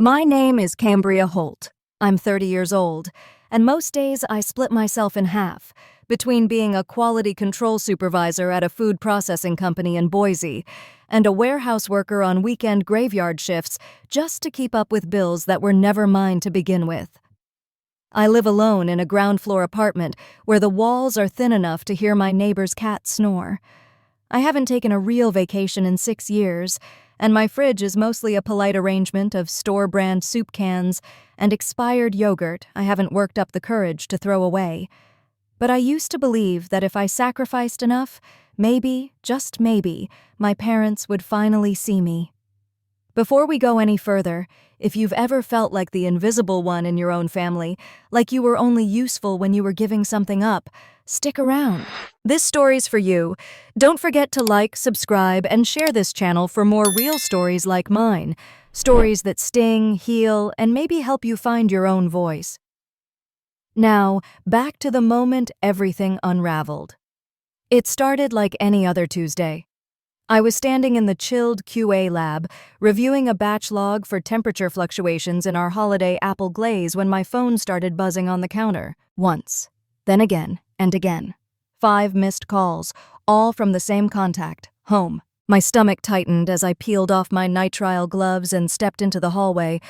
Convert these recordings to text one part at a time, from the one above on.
My name is Cambria Holt. I'm 30 years old, and most days I split myself in half between being a quality control supervisor at a food processing company in Boise and a warehouse worker on weekend graveyard shifts just to keep up with bills that were never mine to begin with. I live alone in a ground-floor apartment where the walls are thin enough to hear my neighbor's cat snore. I haven't taken a real vacation in 6 years, and my fridge is mostly a polite arrangement of store-brand soup cans and expired yogurt I haven't worked up the courage to throw away. But I used to believe that if I sacrificed enough, maybe, just maybe, my parents would finally see me. Before we go any further, if you've ever felt like the invisible one in your own family, like you were only useful when you were giving something up, stick around. This story's for you. Don't forget to like, subscribe, and share this channel for more real stories like mine. Stories that sting, heal, and maybe help you find your own voice. Now, back to the moment everything unraveled. It started like any other Tuesday. I was standing in the chilled QA lab, reviewing a batch log for temperature fluctuations in our holiday apple glaze when my phone started buzzing on the counter. Once, then again, and again. 5 missed calls, all from the same contact, home. My stomach tightened as I peeled off my nitrile gloves and stepped into the hallway.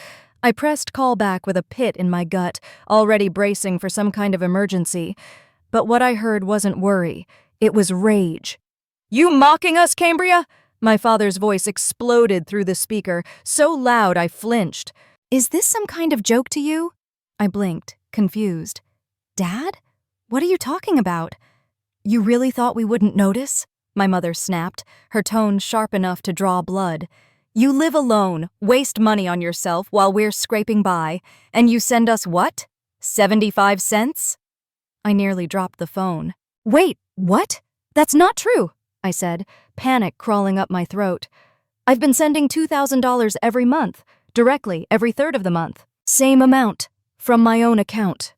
I pressed call back with a pit in my gut, already bracing for some kind of emergency. But what I heard wasn't worry, it was rage. "You mocking us, Cambria?" My father's voice exploded through the speaker, so loud I flinched. "Is this some kind of joke to you?" I blinked, confused. "Dad? What are you talking about?" "You really thought we wouldn't notice?" My mother snapped, her tone sharp enough to draw blood. "You live alone, waste money on yourself while we're scraping by, and you send us what? 75 cents? I nearly dropped the phone. "Wait, what? That's not true," I said, panic crawling up my throat. "I've been sending $2,000 every month, directly every third of the month. Same amount, from my own account."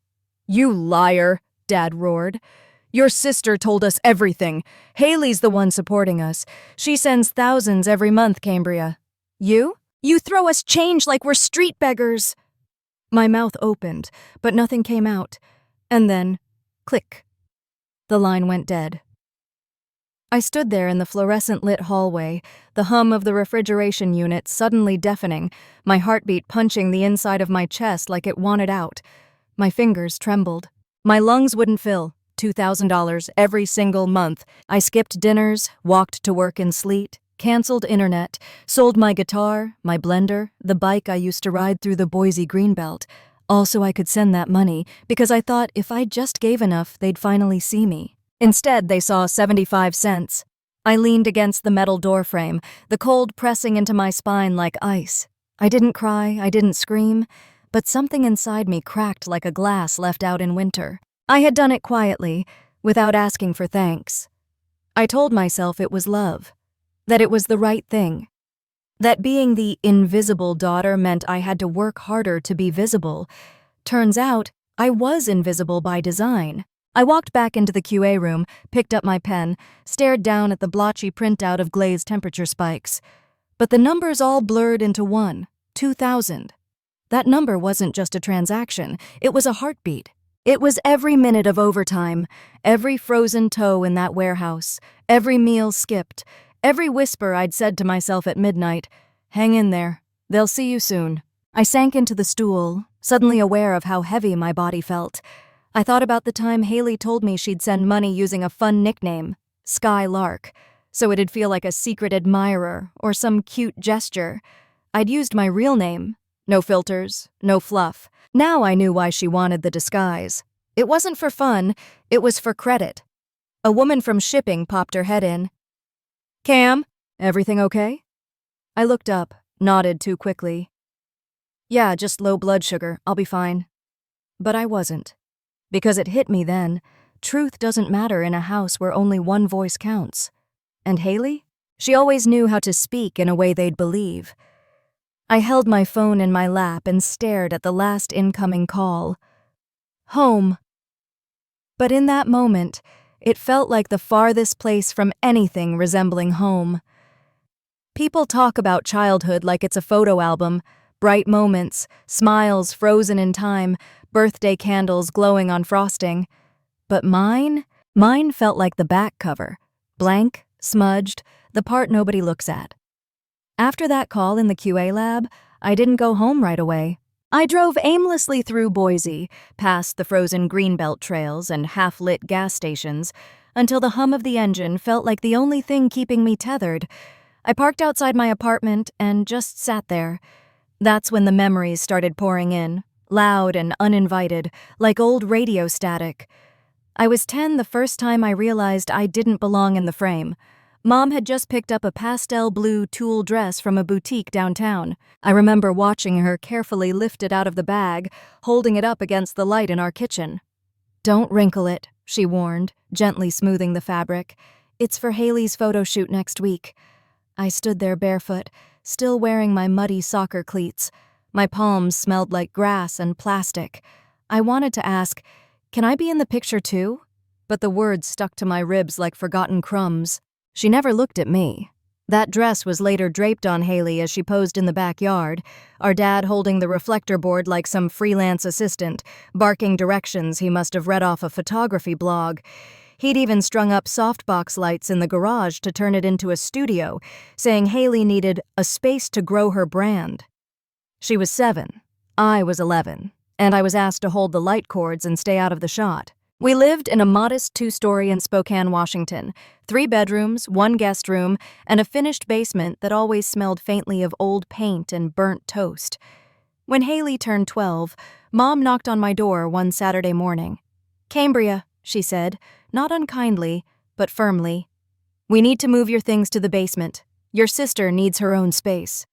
"You liar," Dad roared. "Your sister told us everything. Haley's the one supporting us. She sends thousands every month, Cambria." "You? You throw us change like we're street beggars." My mouth opened, but nothing came out. And then, click. The line went dead. I stood there in the fluorescent-lit hallway, the hum of the refrigeration unit suddenly deafening, my heartbeat punching the inside of my chest like it wanted out. My fingers trembled. My lungs wouldn't fill. $2,000 every single month. I skipped dinners, walked to work in sleet, canceled internet, sold my guitar, my blender, the bike I used to ride through the Boise Greenbelt. Also, I could send that money because I thought if I just gave enough, they'd finally see me. Instead, they saw 75 cents. I leaned against the metal doorframe, the cold pressing into my spine like ice. I didn't cry, I didn't scream, but something inside me cracked like a glass left out in winter. I had done it quietly, without asking for thanks. I told myself it was love, that it was the right thing, that being the invisible daughter meant I had to work harder to be visible. Turns out, I was invisible by design. I walked back into the QA room, picked up my pen, stared down at the blotchy printout of glazed temperature spikes. But the numbers all blurred into one, 2,000. That number wasn't just a transaction, it was a heartbeat. It was every minute of overtime, every frozen toe in that warehouse, every meal skipped, every whisper I'd said to myself at midnight, "Hang in there, they'll see you soon." I sank into the stool, suddenly aware of how heavy my body felt. I thought about the time Haley told me she'd send money using a fun nickname, Sky Lark, so it'd feel like a secret admirer or some cute gesture. I'd used my real name. No filters, no fluff. Now I knew why she wanted the disguise. It wasn't for fun, it was for credit. A woman from shipping popped her head in. "Cam, everything okay?" I looked up, nodded too quickly. "Yeah, just low blood sugar, I'll be fine." But I wasn't. Because it hit me then, truth doesn't matter in a house where only one voice counts. And Haley? She always knew how to speak in a way they'd believe. I held my phone in my lap and stared at the last incoming call. Home. But in that moment, it felt like the farthest place from anything resembling home. People talk about childhood like it's a photo album, Bright moments, smiles frozen in time, birthday candles glowing on frosting. But mine felt like the back cover. Blank, smudged, the part nobody looks at. After that call in the QA lab, I didn't go home right away. I drove aimlessly through Boise, past the frozen greenbelt trails and half-lit gas stations, until the hum of the engine felt like the only thing keeping me tethered. I parked outside my apartment and just sat there. That's when the memories started pouring in, loud and uninvited, like old radio static. I was 10 the first time I realized I didn't belong in the frame. Mom had just picked up a pastel blue tulle dress from a boutique downtown. I remember watching her carefully lift it out of the bag, holding it up against the light in our kitchen. "Don't wrinkle it," she warned, gently smoothing the fabric. "It's for Haley's photo shoot next week." I stood there barefoot, still wearing my muddy soccer cleats. My palms smelled like grass and plastic. I wanted to ask, "Can I be in the picture too?" But the words stuck to my ribs like forgotten crumbs. She never looked at me. That dress was later draped on Haley as she posed in the backyard, our dad holding the reflector board like some freelance assistant, barking directions he must have read off a photography blog. He'd even strung up softbox lights in the garage to turn it into a studio, saying Haley needed a space to grow her brand. She was 7. I was 11, and I was asked to hold the light cords and stay out of the shot. We lived in a modest 2-story in Spokane, Washington, 3 bedrooms, 1 guest room, and a finished basement that always smelled faintly of old paint and burnt toast. When Haley turned 12, Mom knocked on my door one Saturday morning. "Cambria," she said, not unkindly, but firmly. "We need to move your things to the basement. Your sister needs her own space."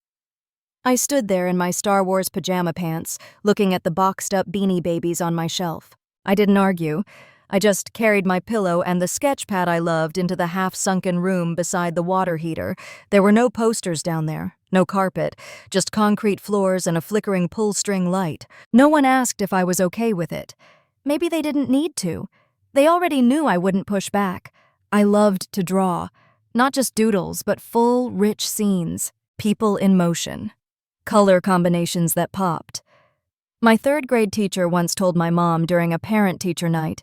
I stood there in my Star Wars pajama pants, looking at the boxed-up Beanie Babies on my shelf. I didn't argue. I just carried my pillow and the sketch pad I loved into the half-sunken room beside the water heater. There were no posters down there, no carpet, just concrete floors and a flickering pull-string light. No one asked if I was okay with it. Maybe they didn't need to. They already knew I wouldn't push back. I loved to draw. Not just doodles, but full, rich scenes. People in motion. Color combinations that popped. My 3rd-grade teacher once told my mom during a parent-teacher night,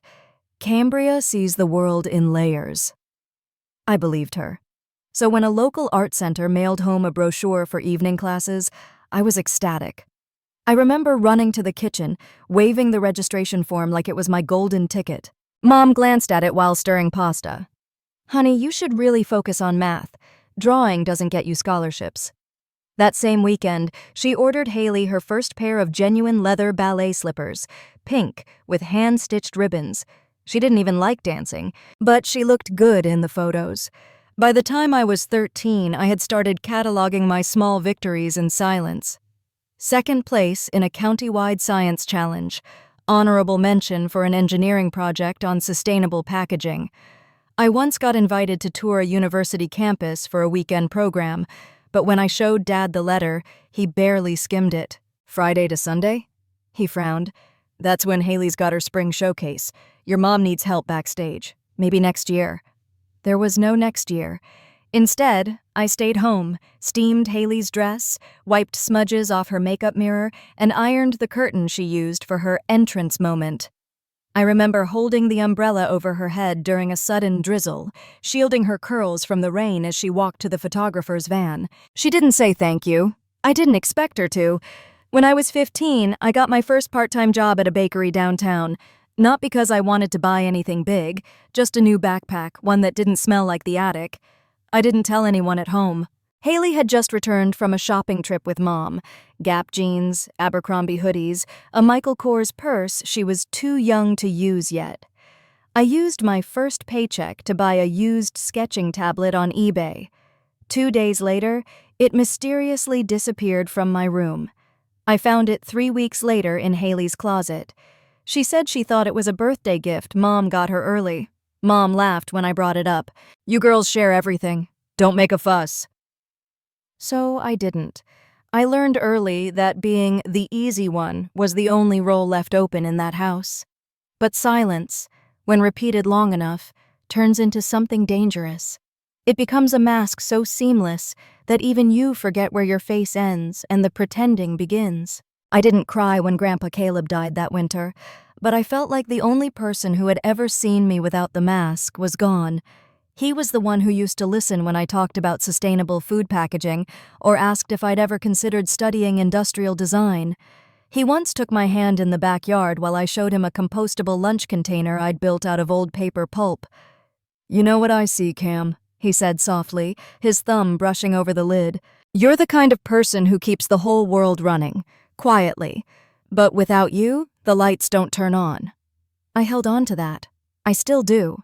"Cambria sees the world in layers." I believed her. So when a local art center mailed home a brochure for evening classes, I was ecstatic. I remember running to the kitchen, waving the registration form like it was my golden ticket. Mom glanced at it while stirring pasta. "Honey, you should really focus on math. Drawing doesn't get you scholarships." That same weekend, she ordered Haley her first pair of genuine leather ballet slippers, pink, with hand-stitched ribbons. She didn't even like dancing, but she looked good in the photos. By the time I was 13, I had started cataloging my small victories in silence. 2nd place in a county-wide science challenge, honorable mention for an engineering project on sustainable packaging. I once got invited to tour a university campus for a weekend program, but when I showed Dad the letter, he barely skimmed it. "Friday to Sunday?" He frowned. "That's when Haley's got her spring showcase. Your mom needs help backstage. Maybe next year." There was no next year. Instead, I stayed home, steamed Haley's dress, wiped smudges off her makeup mirror, and ironed the curtain she used for her entrance moment. I remember holding the umbrella over her head during a sudden drizzle, shielding her curls from the rain as she walked to the photographer's van. She didn't say thank you. I didn't expect her to. When I was 15, I got my first part-time job at a bakery downtown. Not because I wanted to buy anything big, just a new backpack, one that didn't smell like the attic. I didn't tell anyone at home. Haley had just returned from a shopping trip with Mom. Gap jeans, Abercrombie hoodies, a Michael Kors purse she was too young to use yet. I used my first paycheck to buy a used sketching tablet on eBay. 2 days later, it mysteriously disappeared from my room. I found it 3 weeks later in Haley's closet. She said she thought it was a birthday gift Mom got her early. Mom laughed when I brought it up. "You girls share everything. Don't make a fuss." So I didn't. I learned early that being the easy one was the only role left open in that house. But silence, when repeated long enough, turns into something dangerous. It becomes a mask so seamless that even you forget where your face ends and the pretending begins. I didn't cry when Grandpa Caleb died that winter, but I felt like the only person who had ever seen me without the mask was gone. He was the one who used to listen when I talked about sustainable food packaging or asked if I'd ever considered studying industrial design. He once took my hand in the backyard while I showed him a compostable lunch container I'd built out of old paper pulp. "You know what I see, Cam," he said softly, his thumb brushing over the lid. "You're the kind of person who keeps the whole world running, quietly. But without you, the lights don't turn on." I held on to that. I still do.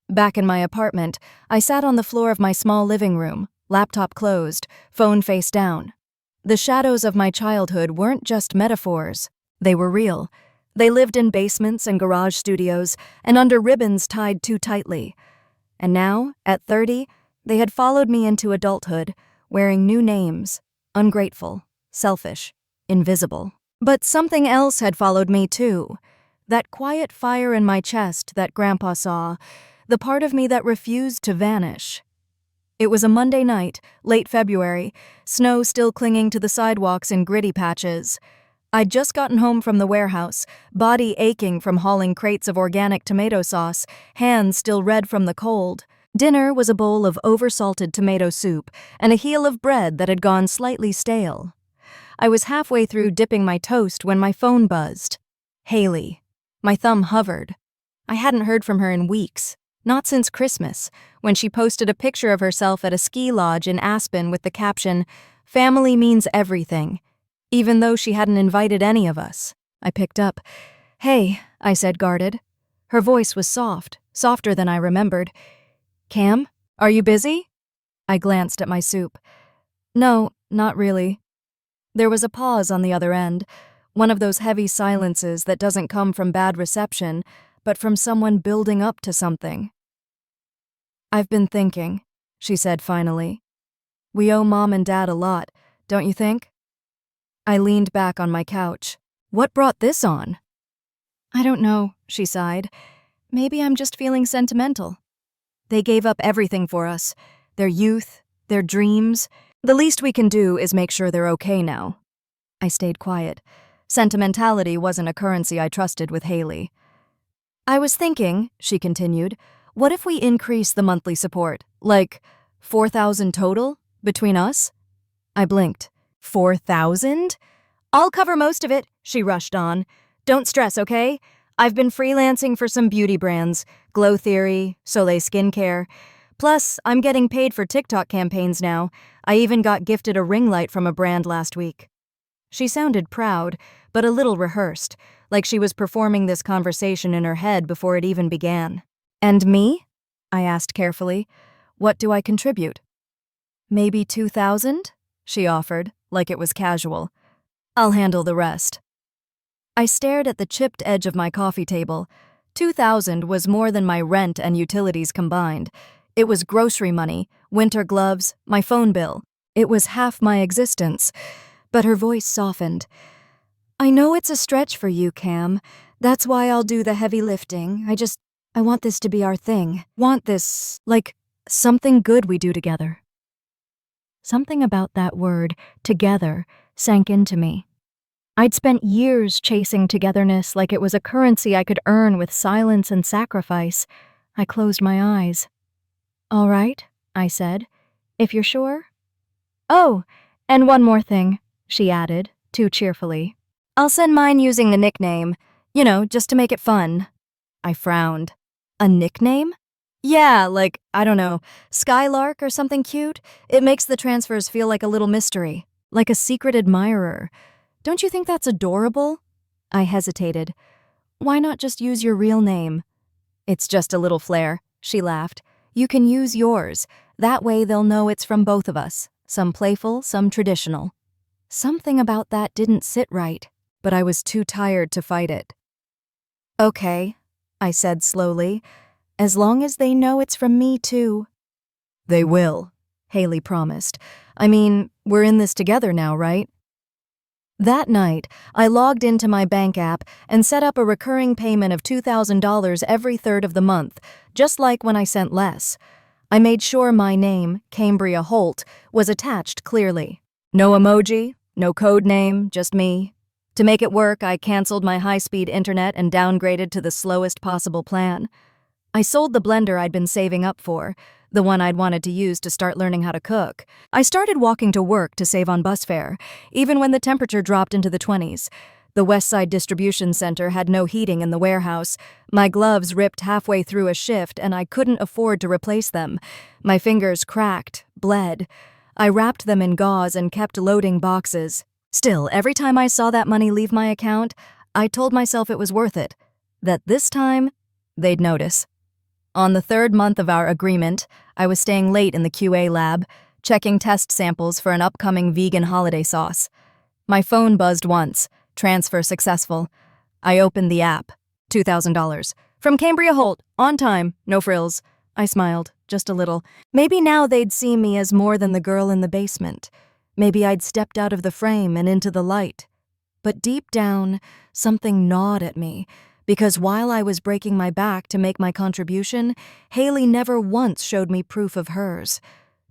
Back in my apartment, I sat on the floor of my small living room, laptop closed, phone face down. The shadows of my childhood weren't just metaphors. They were real. They lived in basements and garage studios and under ribbons tied too tightly. And now, at 30, they had followed me into adulthood, wearing new names: ungrateful, selfish, invisible. But something else had followed me too. That quiet fire in my chest that Grandpa saw, the part of me that refused to vanish. It was a Monday night, late February, snow still clinging to the sidewalks in gritty patches. I'd just gotten home from the warehouse, body aching from hauling crates of organic tomato sauce, hands still red from the cold. Dinner was a bowl of oversalted tomato soup and a heel of bread that had gone slightly stale. I was halfway through dipping my toast when my phone buzzed. Haley. My thumb hovered. I hadn't heard from her in weeks. Not since Christmas, when she posted a picture of herself at a ski lodge in Aspen with the caption, "Family means everything," even though she hadn't invited any of us. I picked up. "Hey," I said, guarded. Her voice was soft, softer than I remembered. "Cam, are you busy?" I glanced at my soup. "No, not really." There was a pause on the other end, one of those heavy silences that doesn't come from bad reception, but from someone building up to something. "I've been thinking," she said finally. "We owe Mom and Dad a lot, don't you think?" I leaned back on my couch. What brought this on? "I don't know," she sighed. "Maybe I'm just feeling sentimental. They gave up everything for us, their youth, their dreams. The least we can do is make sure they're okay now." I stayed quiet. Sentimentality wasn't a currency I trusted with Haley. "I was thinking," she continued, "what if we increase the monthly support? Like, 4,000 total? Between us?" I blinked. 4,000? "I'll cover most of it," she rushed on. "Don't stress, okay? I've been freelancing for some beauty brands, Glow Theory, Soleil Skincare. Plus, I'm getting paid for TikTok campaigns now. I even got gifted a ring light from a brand last week." She sounded proud, but a little rehearsed, like she was performing this conversation in her head before it even began. "And me?" I asked carefully. "What do I contribute?" "Maybe 2,000? She offered, like it was casual. "I'll handle the rest." I stared at the chipped edge of my coffee table. 2,000 was more than my rent and utilities combined. It was grocery money, winter gloves, my phone bill. It was half my existence. But her voice softened. "I know it's a stretch for you, Cam. That's why I'll do the heavy lifting. I want this to be our thing. Want this, like, something good we do together." Something about that word, together, sank into me. I'd spent years chasing togetherness like it was a currency I could earn with silence and sacrifice. I closed my eyes. "All right," I said, "if you're sure." "Oh, and one more thing," she added, too cheerfully. "I'll send mine using the nickname, just to make it fun." I frowned. "A nickname?" "Yeah, like, I don't know, Skylark or something cute. It makes the transfers feel like a little mystery, like a secret admirer. Don't you think that's adorable?" I hesitated. "Why not just use your real name?" "It's just a little flair," she laughed. "You can use yours. That way they'll know it's from both of us, some playful, some traditional." Something about that didn't sit right, but I was too tired to fight it. "Okay," I said slowly, "as long as they know it's from me too." "They will," Haley promised. "I mean, we're in this together now, right?" That night, I logged into my bank app and set up a recurring payment of $2,000 every third of the month, just like when I sent less. I made sure my name, Cambria Holt, was attached clearly. No emoji, no code name, just me. To make it work, I canceled my high-speed internet and downgraded to the slowest possible plan. I sold the blender I'd been saving up for, the one I'd wanted to use to start learning how to cook. I started walking to work to save on bus fare, even when the temperature dropped into the 20s. The West Side Distribution Center had no heating in the warehouse. My gloves ripped halfway through a shift, and I couldn't afford to replace them. My fingers cracked, bled. I wrapped them in gauze and kept loading boxes. Still, every time I saw that money leave my account, I told myself it was worth it. That this time, they'd notice. On the third month of our agreement, I was staying late in the QA lab, checking test samples for an upcoming vegan holiday sauce. My phone buzzed once. Transfer successful. I opened the app. $2,000. From Cambria Holt. On time. No frills. I smiled, just a little. Maybe now they'd see me as more than the girl in the basement. Maybe I'd stepped out of the frame and into the light. But deep down, something gnawed at me, because while I was breaking my back to make my contribution, Haley never once showed me proof of hers.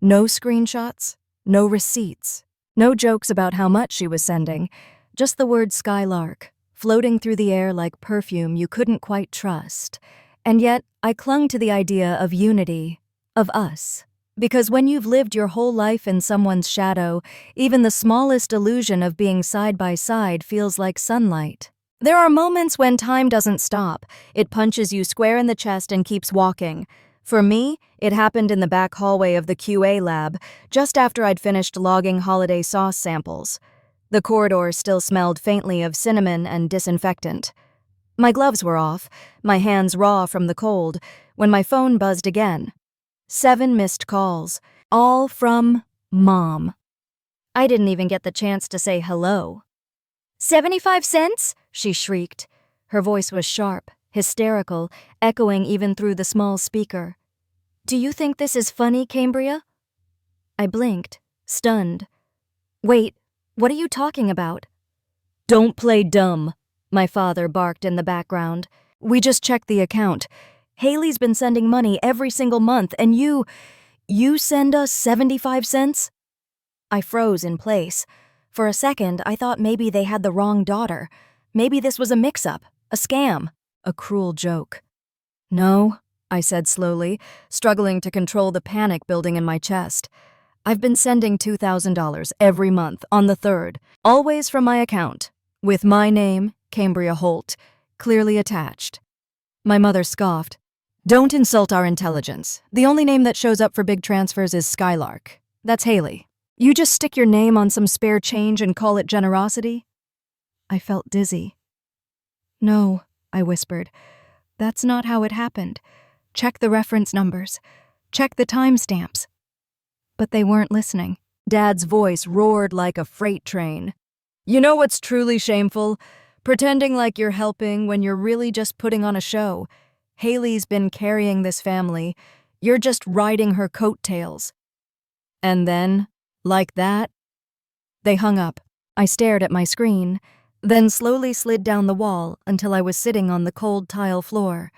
No screenshots, no receipts, no jokes about how much she was sending. Just the word Skylark, floating through the air like perfume you couldn't quite trust. And yet, I clung to the idea of unity, of us. Because when you've lived your whole life in someone's shadow, even the smallest illusion of being side by side feels like sunlight. There are moments when time doesn't stop. It punches you square in the chest and keeps walking. For me, it happened in the back hallway of the QA lab, just after I'd finished logging holiday sauce samples. The corridor still smelled faintly of cinnamon and disinfectant. My gloves were off, my hands raw from the cold, when my phone buzzed again. 7 missed calls, all from Mom. I didn't even get the chance to say hello. 75 cents? She shrieked. Her voice was sharp, hysterical, echoing even through the small speaker. Do you think this is funny, Cambria? I blinked, stunned. Wait. What are you talking about? Don't play dumb, my father barked in the background. We just checked the account. Haley's been sending money every single month, and you send us 75 cents? I froze in place. For a second, I thought maybe they had the wrong daughter. Maybe this was a mix-up, a scam, a cruel joke. No, I said slowly, struggling to control the panic building in my chest. I've been sending $2,000 every month on the 3rd, always from my account, with my name, Cambria Holt, clearly attached. My mother scoffed. Don't insult our intelligence. The only name that shows up for big transfers is Skylark. That's Haley. You just stick your name on some spare change and call it generosity? I felt dizzy. No, I whispered. That's not how it happened. Check the reference numbers. Check the timestamps. But they weren't listening. Dad's voice roared like a freight train. You know what's truly shameful? Pretending like you're helping when you're really just putting on a show. Haley's been carrying this family. You're just riding her coattails. And then, like that, they hung up. I stared at my screen, then slowly slid down the wall until I was sitting on the cold tile floor.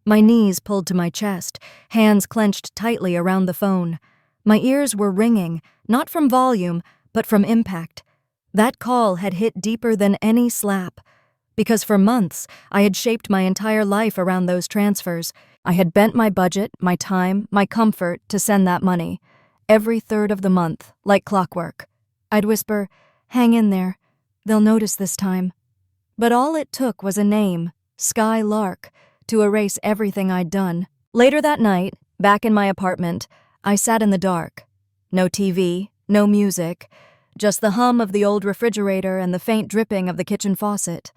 My knees pulled to my chest, hands clenched tightly around the phone. My ears were ringing, not from volume, but from impact. That call had hit deeper than any slap. Because for months, I had shaped my entire life around those transfers. I had bent my budget, my time, my comfort to send that money. Every 3rd of the month, like clockwork. I'd whisper, hang in there. They'll notice this time. But all it took was a name, Skylark, to erase everything I'd done. Later that night, back in my apartment, I sat in the dark. No TV, no music, just the hum of the old refrigerator and the faint dripping of the kitchen faucet.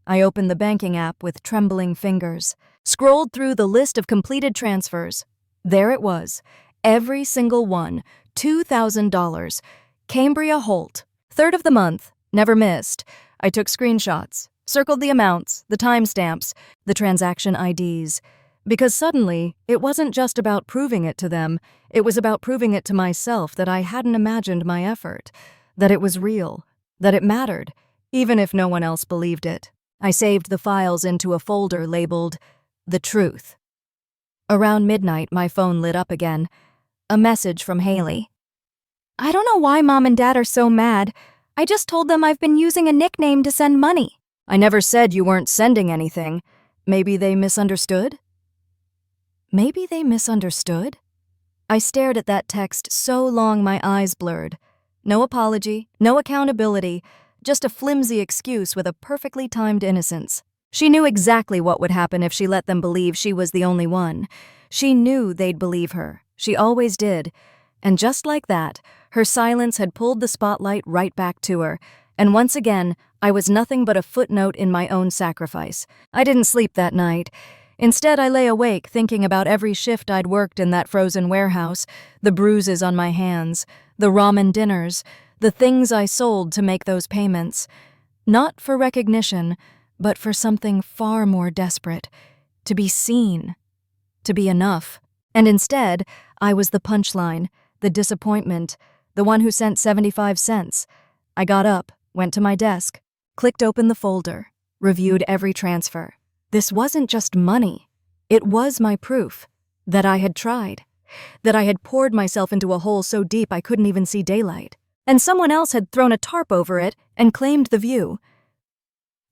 I opened the banking app with trembling fingers, scrolled through the list of completed transfers. There it was, every single one, $2,000. Cambria Holt, 3rd of the month, never missed. I took screenshots, circled the amounts, the timestamps, the transaction IDs. Because suddenly, it wasn't just about proving it to them, it was about proving it to myself that I hadn't imagined my effort, that it was real, that it mattered, even if no one else believed it. I saved the files into a folder labeled The Truth. Around midnight, my phone lit up again. A message from Haley. I don't know why Mom and Dad are so mad. I just told them I've been using a nickname to send money. I never said you weren't sending anything. Maybe they misunderstood? Maybe they misunderstood? I stared at that text so long my eyes blurred. No apology, no accountability, just a flimsy excuse with a perfectly timed innocence. She knew exactly what would happen if she let them believe she was the only one. She knew they'd believe her. She always did. And just like that, her silence had pulled the spotlight right back to her. And once again, I was nothing but a footnote in my own sacrifice. I didn't sleep that night. Instead, I lay awake thinking about every shift I'd worked in that frozen warehouse, the bruises on my hands, the ramen dinners, the things I sold to make those payments. Not for recognition, but for something far more desperate. To be seen. To be enough. And instead, I was the punchline, the disappointment, the one who sent 75 cents. I got up, went to my desk, clicked open the folder, reviewed every transfer. This wasn't just money. It was my proof that I had tried, that I had poured myself into a hole so deep I couldn't even see daylight, and someone else had thrown a tarp over it and claimed the view.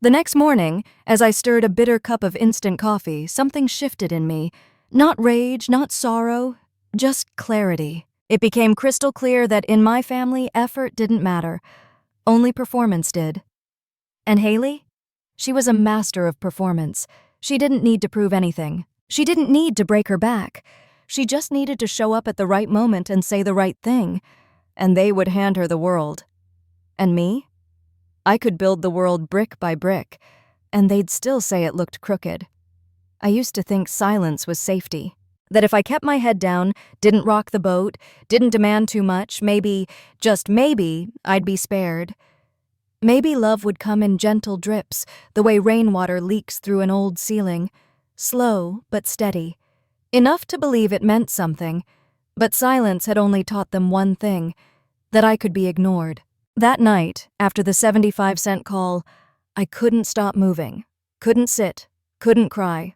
The next morning, as I stirred a bitter cup of instant coffee, something shifted in me. Not rage, not sorrow, just clarity. It became crystal clear that in my family, effort didn't matter. Only performance did. And Haley? She was a master of performance. She didn't need to prove anything. She didn't need to break her back. She just needed to show up at the right moment and say the right thing. And they would hand her the world. And me? I could build the world brick by brick, and they'd still say it looked crooked. I used to think silence was safety. That if I kept my head down, didn't rock the boat, didn't demand too much, maybe, just maybe, I'd be spared. Maybe love would come in gentle drips, the way rainwater leaks through an old ceiling. Slow, but steady. Enough to believe it meant something. But silence had only taught them one thing, that I could be ignored. That night, after the 75-cent call, I couldn't stop moving. Couldn't sit. Couldn't cry.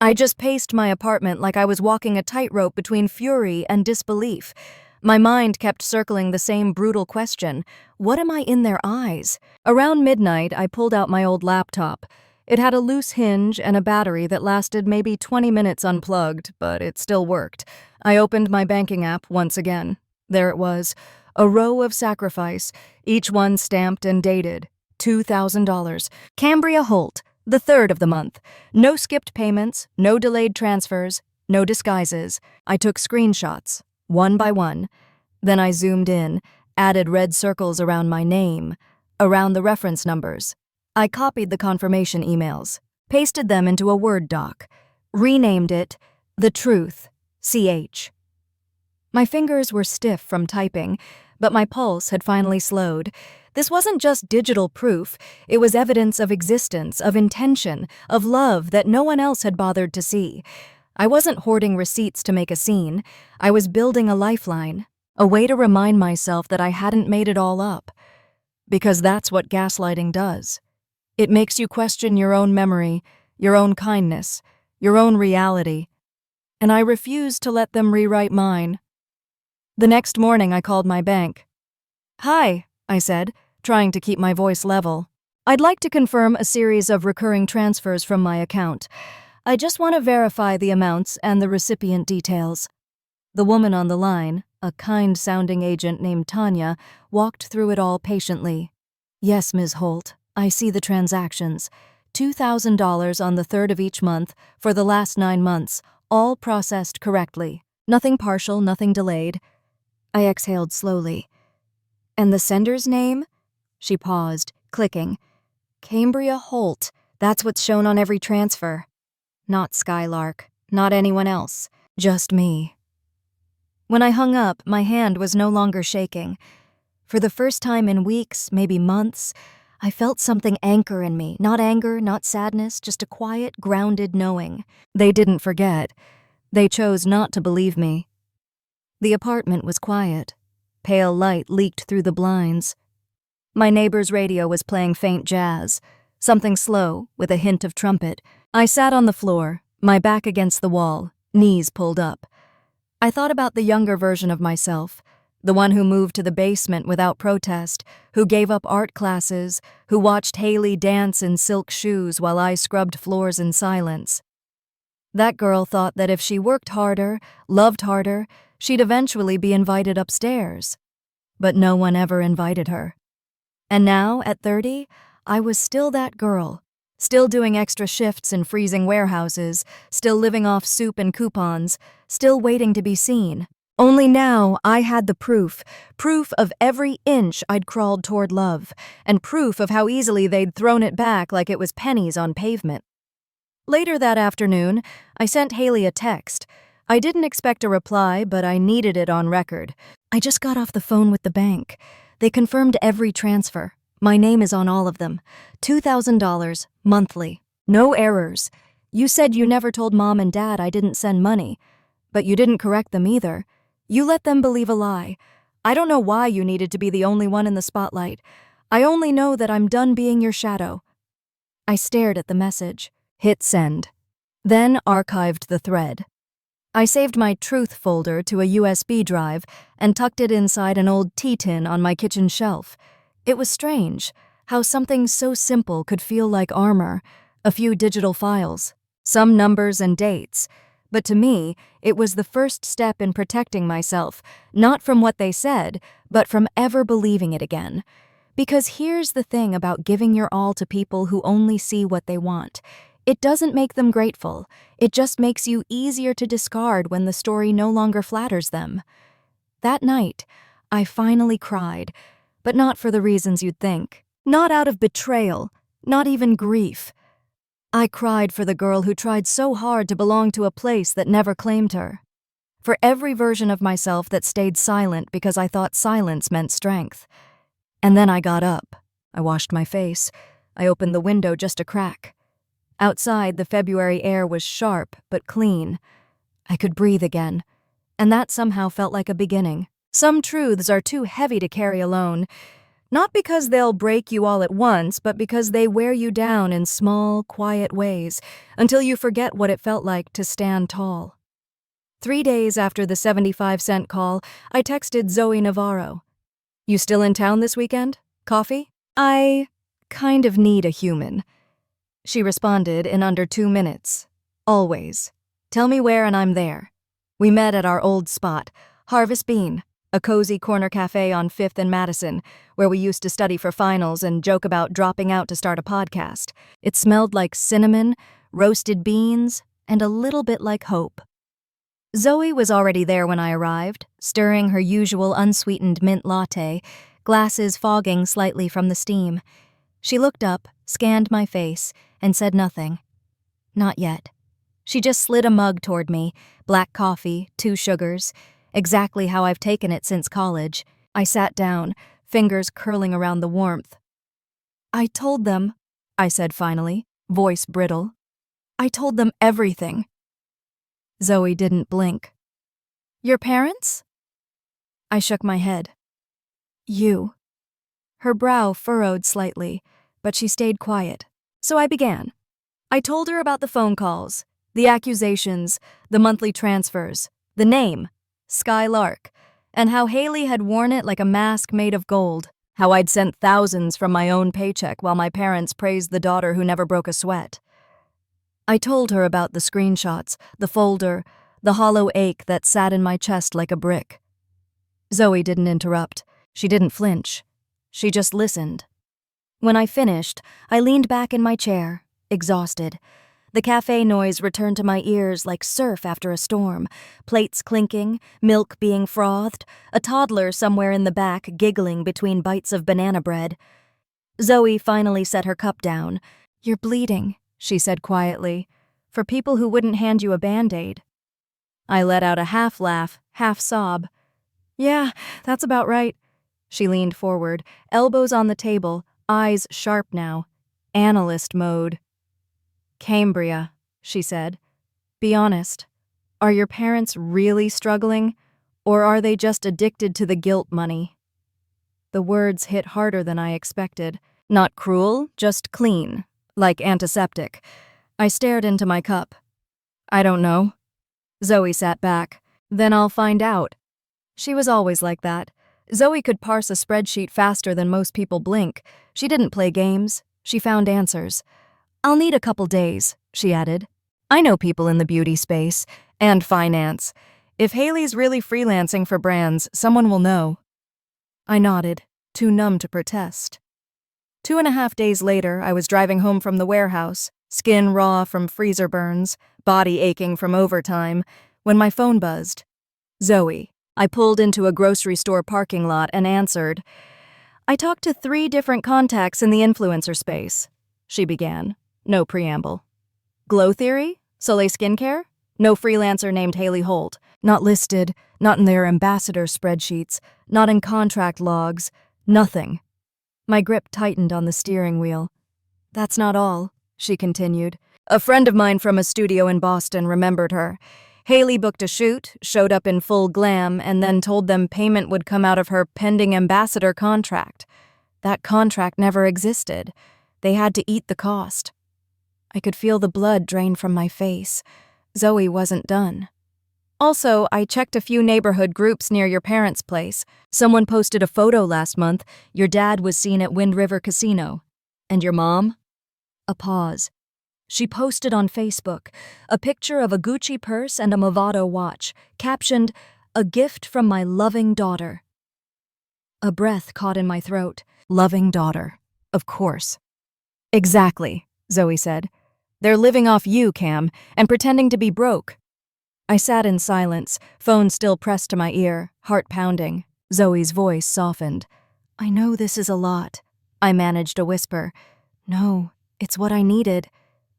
I just paced my apartment like I was walking a tightrope between fury and disbelief. My mind kept circling the same brutal question, what am I in their eyes? Around midnight, I pulled out my old laptop. It had a loose hinge and a battery that lasted maybe 20 minutes unplugged, but it still worked. I opened my banking app once again. There it was, a row of sacrifice, each one stamped and dated. $2,000. Cambria Holt, the 3rd of the month. No skipped payments, no delayed transfers, no disguises. I took screenshots. One by one. Then I zoomed in, added red circles around my name, around the reference numbers. I copied the confirmation emails, pasted them into a Word doc, renamed it The Truth, CH. My fingers were stiff from typing, but my pulse had finally slowed. This wasn't just digital proof, it was evidence of existence, of intention, of love that no one else had bothered to see. I wasn't hoarding receipts to make a scene. I was building a lifeline, a way to remind myself that I hadn't made it all up. Because that's what gaslighting does. It makes you question your own memory, your own kindness, your own reality. And I refused to let them rewrite mine. The next morning, I called my bank. "Hi," I said, trying to keep my voice level. "I'd like to confirm a series of recurring transfers from my account. I just want to verify the amounts and the recipient details." The woman on the line, a kind-sounding agent named Tanya, walked through it all patiently. "Yes, Ms. Holt, I see the transactions. $2,000 on the 3rd of each month for the last 9 months, all processed correctly. Nothing partial, nothing delayed." I exhaled slowly. "And the sender's name?" She paused, clicking. "Cambria Holt. That's what's shown on every transfer. Not Skylark, not anyone else, just me." When I hung up, my hand was no longer shaking. For the first time in weeks, maybe months, I felt something anchor in me. Not anger, not sadness, just a quiet, grounded knowing. They didn't forget. They chose not to believe me. The apartment was quiet. Pale light leaked through the blinds. My neighbor's radio was playing faint jazz, something slow, with a hint of trumpet. I sat on the floor, my back against the wall, Knees pulled up. I thought about the younger version of myself, the one who moved to the basement without protest, who gave up art classes, who watched Haley dance in silk shoes while I scrubbed floors in silence. That girl thought that if she worked harder, loved harder, she'd eventually be invited upstairs. But no one ever invited her. And now, at 30, I was still that girl, still doing extra shifts in freezing warehouses, still living off soup and coupons, still waiting to be seen. Only now I had the proof of every inch I'd crawled toward love, and proof of how easily they'd thrown it back like it was pennies on pavement. Later that afternoon, I sent Haley a text. I didn't expect a reply, but I needed it on record. I just got off the phone with the bank. They confirmed every transfer. My name is on all of them. $2,000 monthly. No errors. You said you never told Mom and Dad I didn't send money, but you didn't correct them either. You let them believe a lie. I don't know why you needed to be the only one in the spotlight. I only know that I'm done being your shadow. I stared at the message, hit send, then archived the thread. I saved my truth folder to a USB drive and tucked it inside an old tea tin on my kitchen shelf. It was strange how something so simple could feel like armor, a few digital files, some numbers and dates. But to me, it was the first step in protecting myself, not from what they said, but from ever believing it again. Because here's the thing about giving your all to people who only see what they want. It doesn't make them grateful. It just makes you easier to discard when the story no longer flatters them. That night, I finally cried, but not for the reasons you'd think. Not out of betrayal, not even grief. I cried for the girl who tried so hard to belong to a place that never claimed her. For every version of myself that stayed silent because I thought silence meant strength. And then I got up. I washed my face. I opened the window just a crack. Outside, the February air was sharp but clean. I could breathe again, and that somehow felt like a beginning. Some truths are too heavy to carry alone, not because they'll break you all at once, but because they wear you down in small, quiet ways until you forget what it felt like to stand tall. 3 days after the 75-cent call, I texted Zoe Navarro. "You still in town this weekend? Coffee? I kind of need a human." She responded in under 2 minutes. "Always. Tell me where and I'm there." We met at our old spot, Harvest Bean, a cozy corner cafe on 5th and Madison, where we used to study for finals and joke about dropping out to start a podcast. It smelled like cinnamon, roasted beans, and a little bit like hope. Zoe was already there when I arrived, stirring her usual unsweetened mint latte, glasses fogging slightly from the steam. She looked up, scanned my face, and said nothing. Not yet. She just slid a mug toward me, black coffee, 2 sugars, exactly how I've taken it since college. I sat down, fingers curling around the warmth. "I told them," I said finally, voice brittle. "I told them everything." Zoe didn't blink. "Your parents?" I shook my head. "You." Her brow furrowed slightly, but she stayed quiet. So I began. I told her about the phone calls, the accusations, the monthly transfers, the name, Skylark, and how Haley had worn it like a mask made of gold, how I'd sent thousands from my own paycheck while my parents praised the daughter who never broke a sweat. I told her about the screenshots, the folder, the hollow ache that sat in my chest like a brick. Zoe didn't interrupt. She didn't flinch. She just listened. When I finished, I leaned back in my chair, exhausted. The cafe noise returned to my ears like surf after a storm, plates clinking, milk being frothed, a toddler somewhere in the back giggling between bites of banana bread. Zoe finally set her cup down. "You're bleeding," she said quietly, "for people who wouldn't hand you a Band-Aid." I let out a half laugh, half sob. "Yeah, that's about right." She leaned forward, elbows on the table, eyes sharp now. Analyst mode. "Cambria," she said. "Be honest. Are your parents really struggling, or are they just addicted to the guilt money?" The words hit harder than I expected. Not cruel, just clean, like antiseptic. I stared into my cup. "I don't know." Zoe sat back. Then I'll find out. She was always like that. Zoe could parse a spreadsheet faster than most people blink. She didn't play games. She found answers. I'll need a couple days, she added. I know people in the beauty space. And finance. If Haley's really freelancing for brands, someone will know. I nodded, too numb to protest. 2.5 days later, I was driving home from the warehouse, skin raw from freezer burns, body aching from overtime, when my phone buzzed. Zoe. I pulled into a grocery store parking lot and answered. I talked to 3 different contacts in the influencer space, she began. No preamble. Glow Theory? Soleil Skincare? No freelancer named Haley Holt. Not listed, not in their ambassador spreadsheets, not in contract logs, nothing. My grip tightened on the steering wheel. That's not all, she continued. A friend of mine from a studio in Boston remembered her. Haley booked a shoot, showed up in full glam, and then told them payment would come out of her pending ambassador contract. That contract never existed. They had to eat the cost. I could feel the blood drain from my face. Zoe wasn't done. Also, I checked a few neighborhood groups near your parents' place. Someone posted a photo last month. Your dad was seen at Wind River Casino. And your mom? A pause. She posted on Facebook a picture of a Gucci purse and a Movado watch, captioned, "A gift from my loving daughter." A breath caught in my throat. Loving daughter. Of course. Exactly, Zoe said. They're living off you, Cam, and pretending to be broke. I sat in silence, phone still pressed to my ear, heart pounding. Zoe's voice softened. I know this is a lot. I managed a whisper. No, it's what I needed.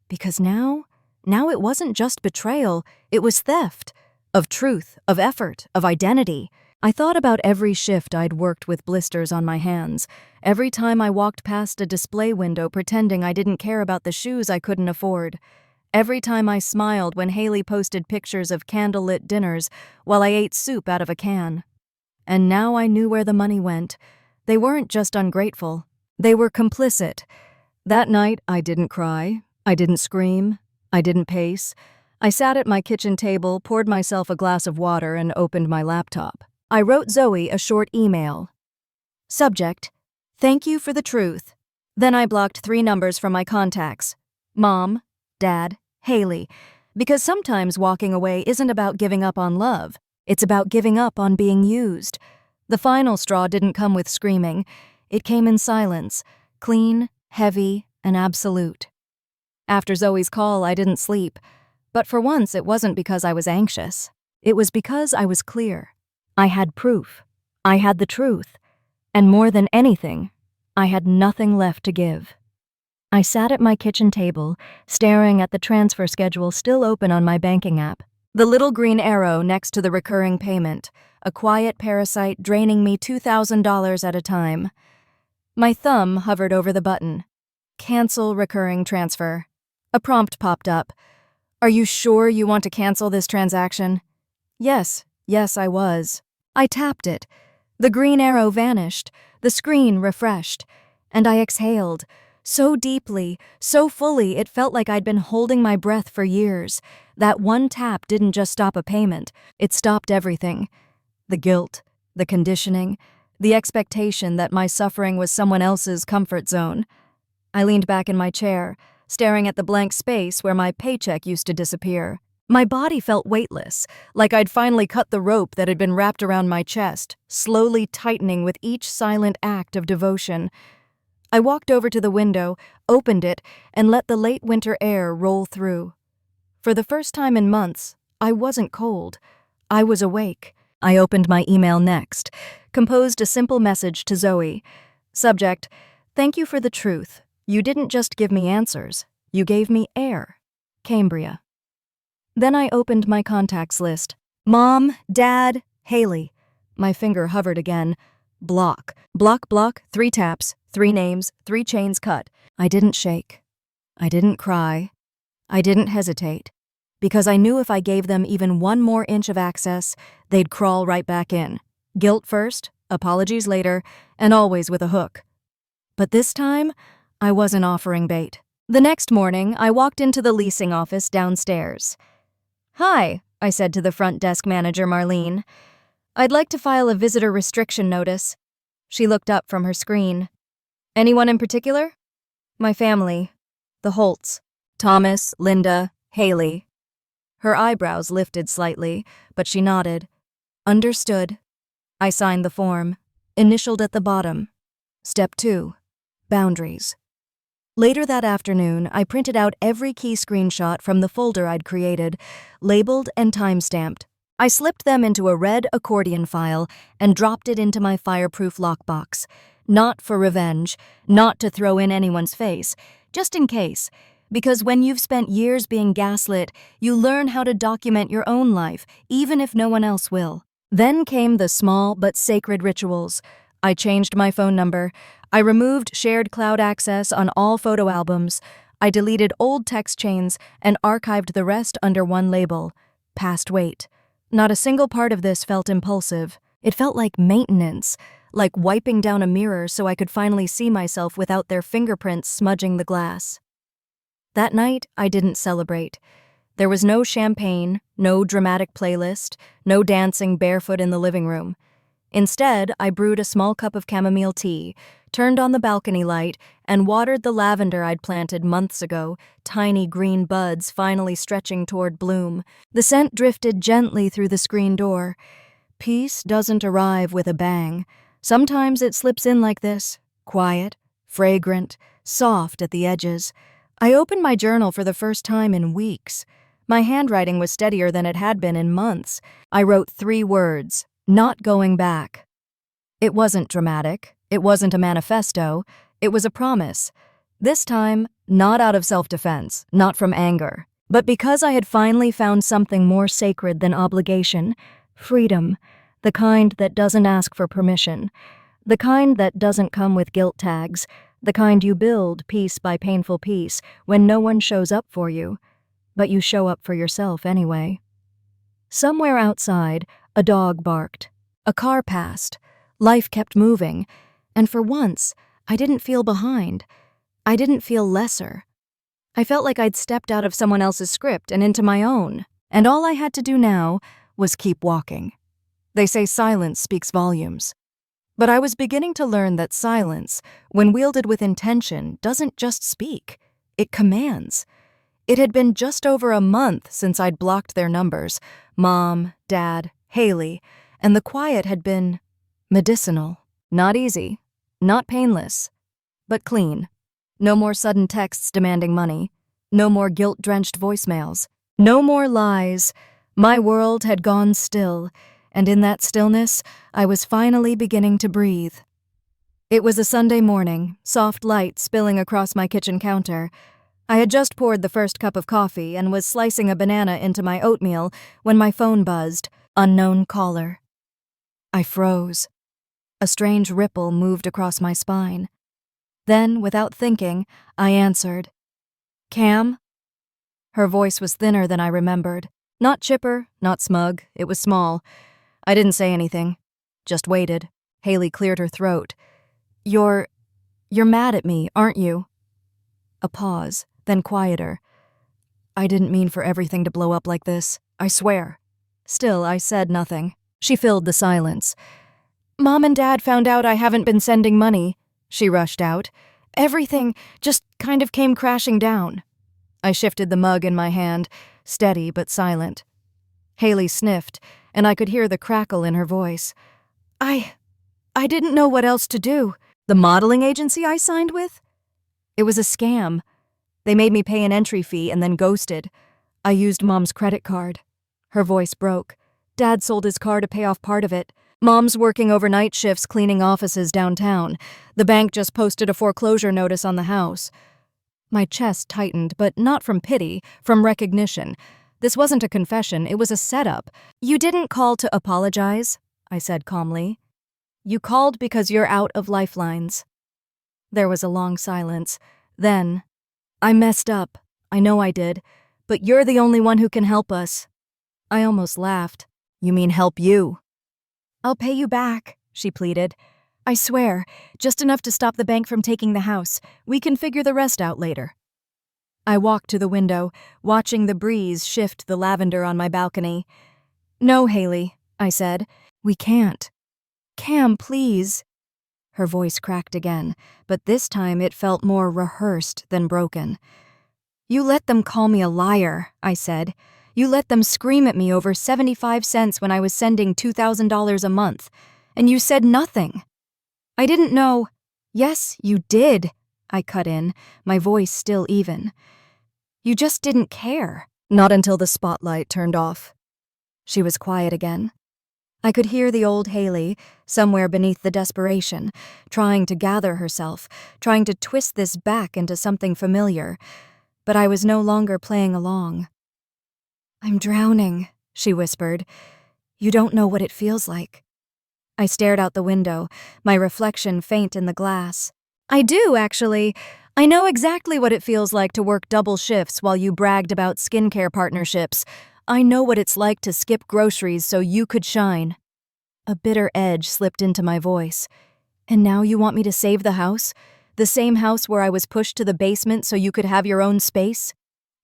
Because now it wasn't just betrayal, it was theft. Of truth, of effort, of identity. I thought about every shift I'd worked with blisters on my hands, every time I walked past a display window pretending I didn't care about the shoes I couldn't afford, every time I smiled when Haley posted pictures of candlelit dinners while I ate soup out of a can. And now I knew where the money went. They weren't just ungrateful, they were complicit. That night, I didn't cry, I didn't scream, I didn't pace. I sat at my kitchen table, poured myself a glass of water, and opened my laptop. I wrote Zoe a short email. Subject, thank you for the truth. Then I blocked 3 numbers from my contacts. Mom, Dad, Haley. Because sometimes walking away isn't about giving up on love. It's about giving up on being used. The final straw didn't come with screaming. It came in silence, clean, heavy, and absolute. After Zoe's call, I didn't sleep. But for once, it wasn't because I was anxious. It was because I was clear. I had proof. I had the truth. And more than anything, I had nothing left to give. I sat at my kitchen table, staring at the transfer schedule still open on my banking app. The little green arrow next to the recurring payment, a quiet parasite draining me $2,000 at a time. My thumb hovered over the button. Cancel recurring transfer. A prompt popped up. Are you sure you want to cancel this transaction? Yes, I was. I tapped it. The green arrow vanished, the screen refreshed, and I exhaled. So deeply, so fully, it felt like I'd been holding my breath for years. That one tap didn't just stop a payment, it stopped everything. The guilt, the conditioning, the expectation that my suffering was someone else's comfort zone. I leaned back in my chair, staring at the blank space where my paycheck used to disappear. My body felt weightless, like I'd finally cut the rope that had been wrapped around my chest, slowly tightening with each silent act of devotion. I walked over to the window, opened it, and let the late winter air roll through. For the first time in months, I wasn't cold. I was awake. I opened my email next, composed a simple message to Zoe. Subject, thank you for the truth. You didn't just give me answers. You gave me air. Cambria. Then I opened my contacts list. Mom, Dad, Haley. My finger hovered again. Block. Block, 3 taps, 3 names, 3 chains cut. I didn't shake. I didn't cry. I didn't hesitate. Because I knew if I gave them even 1 more inch of access, they'd crawl right back in. Guilt first, apologies later, and always with a hook. But this time, I wasn't offering bait. The next morning, I walked into the leasing office downstairs. Hi, I said to the front desk manager, Marlene. "I'd like to file a visitor restriction notice." She looked up from her screen. "Anyone in particular?" "My family. The Holts. Thomas, Linda, Haley." Her eyebrows lifted slightly, but she nodded. "Understood." I signed the form, initialed at the bottom. Step 2. Boundaries. Later that afternoon, I printed out every key screenshot from the folder I'd created, labeled and time-stamped. I slipped them into a red accordion file and dropped it into my fireproof lockbox. Not for revenge, not to throw in anyone's face, just in case. Because when you've spent years being gaslit, you learn how to document your own life, even if no one else will. Then came the small but sacred rituals. I changed my phone number. I removed shared cloud access on all photo albums. I deleted old text chains and archived the rest under one label: past wait. Not a single part of this felt impulsive. It felt like maintenance, like wiping down a mirror so I could finally see myself without their fingerprints smudging the glass. That night, I didn't celebrate. There was no champagne, no dramatic playlist, no dancing barefoot in the living room. Instead, I brewed a small cup of chamomile tea, turned on the balcony light, and watered the lavender I'd planted months ago, tiny green buds finally stretching toward bloom. The scent drifted gently through the screen door. Peace doesn't arrive with a bang. Sometimes it slips in like this, quiet, fragrant, soft at the edges. I opened my journal for the first time in weeks. My handwriting was steadier than it had been in months. I wrote 3 words: not going back. It wasn't dramatic. It wasn't a manifesto. It was a promise. This time, not out of self-defense, not from anger, but because I had finally found something more sacred than obligation: freedom, the kind that doesn't ask for permission, the kind that doesn't come with guilt tags, the kind you build piece by painful piece when no one shows up for you, but you show up for yourself anyway. Somewhere outside, a dog barked. A car passed. Life kept moving. And for once, I didn't feel behind. I didn't feel lesser. I felt like I'd stepped out of someone else's script and into my own, and all I had to do now was keep walking. They say silence speaks volumes. But I was beginning to learn that silence, when wielded with intention, doesn't just speak. It commands. It had been just over a month since I'd blocked their numbers: Mom, Dad, Haley, and the quiet had been medicinal. Not easy, not painless, but clean. No more sudden texts demanding money. No more guilt-drenched voicemails. No more lies. My world had gone still, and in that stillness, I was finally beginning to breathe. It was a Sunday morning, soft light spilling across my kitchen counter. I had just poured the first cup of coffee and was slicing a banana into my oatmeal when my phone buzzed. Unknown caller. I froze. A strange ripple moved across my spine. Then, without thinking, I answered. "Cam?" Her voice was thinner than I remembered. Not chipper, not smug. It was small. I didn't say anything. Just waited. Haley cleared her throat. You're mad at me, aren't you?" A pause, then quieter. "I didn't mean for everything to blow up like this, I swear." Still, I said nothing. She filled the silence. "Mom and Dad found out I haven't been sending money," she rushed out. "Everything just kind of came crashing down." I shifted the mug in my hand, steady but silent. Haley sniffed, and I could hear the crackle in her voice. I didn't know what else to do." "The modeling agency I signed with?" "It was a scam. They made me pay an entry fee and then ghosted. I used Mom's credit card." Her voice broke. "Dad sold his car to pay off part of it. Mom's working overnight shifts cleaning offices downtown. The bank just posted a foreclosure notice on the house." My chest tightened, but not from pity, from recognition. This wasn't a confession, it was a setup. "You didn't call to apologize," I said calmly. "You called because you're out of lifelines." There was a long silence. Then, "I messed up. I know I did. But you're the only one who can help us." I almost laughed. "You mean help you?" "I'll pay you back," she pleaded. "I swear, just enough to stop the bank from taking the house. We can figure the rest out later." I walked to the window, watching the breeze shift the lavender on my balcony. "No, Haley," I said. "We can't." "Cam, please." Her voice cracked again, but this time it felt more rehearsed than broken. "You let them call me a liar," I said. "You let them scream at me over 75 cents when I was sending $2,000 a month, and you said nothing." "I didn't know." "Yes, you did," I cut in, my voice still even. "You just didn't care." Not until the spotlight turned off. She was quiet again. I could hear the old Haley, somewhere beneath the desperation, trying to gather herself, trying to twist this back into something familiar. But I was no longer playing along. "I'm drowning," she whispered. "You don't know what it feels like." I stared out the window, my reflection faint in the glass. "I do, actually. I know exactly what it feels like to work double shifts while you bragged about skincare partnerships. I know what it's like to skip groceries so you could shine." A bitter edge slipped into my voice. "And now you want me to save the house? The same house where I was pushed to the basement so you could have your own space?"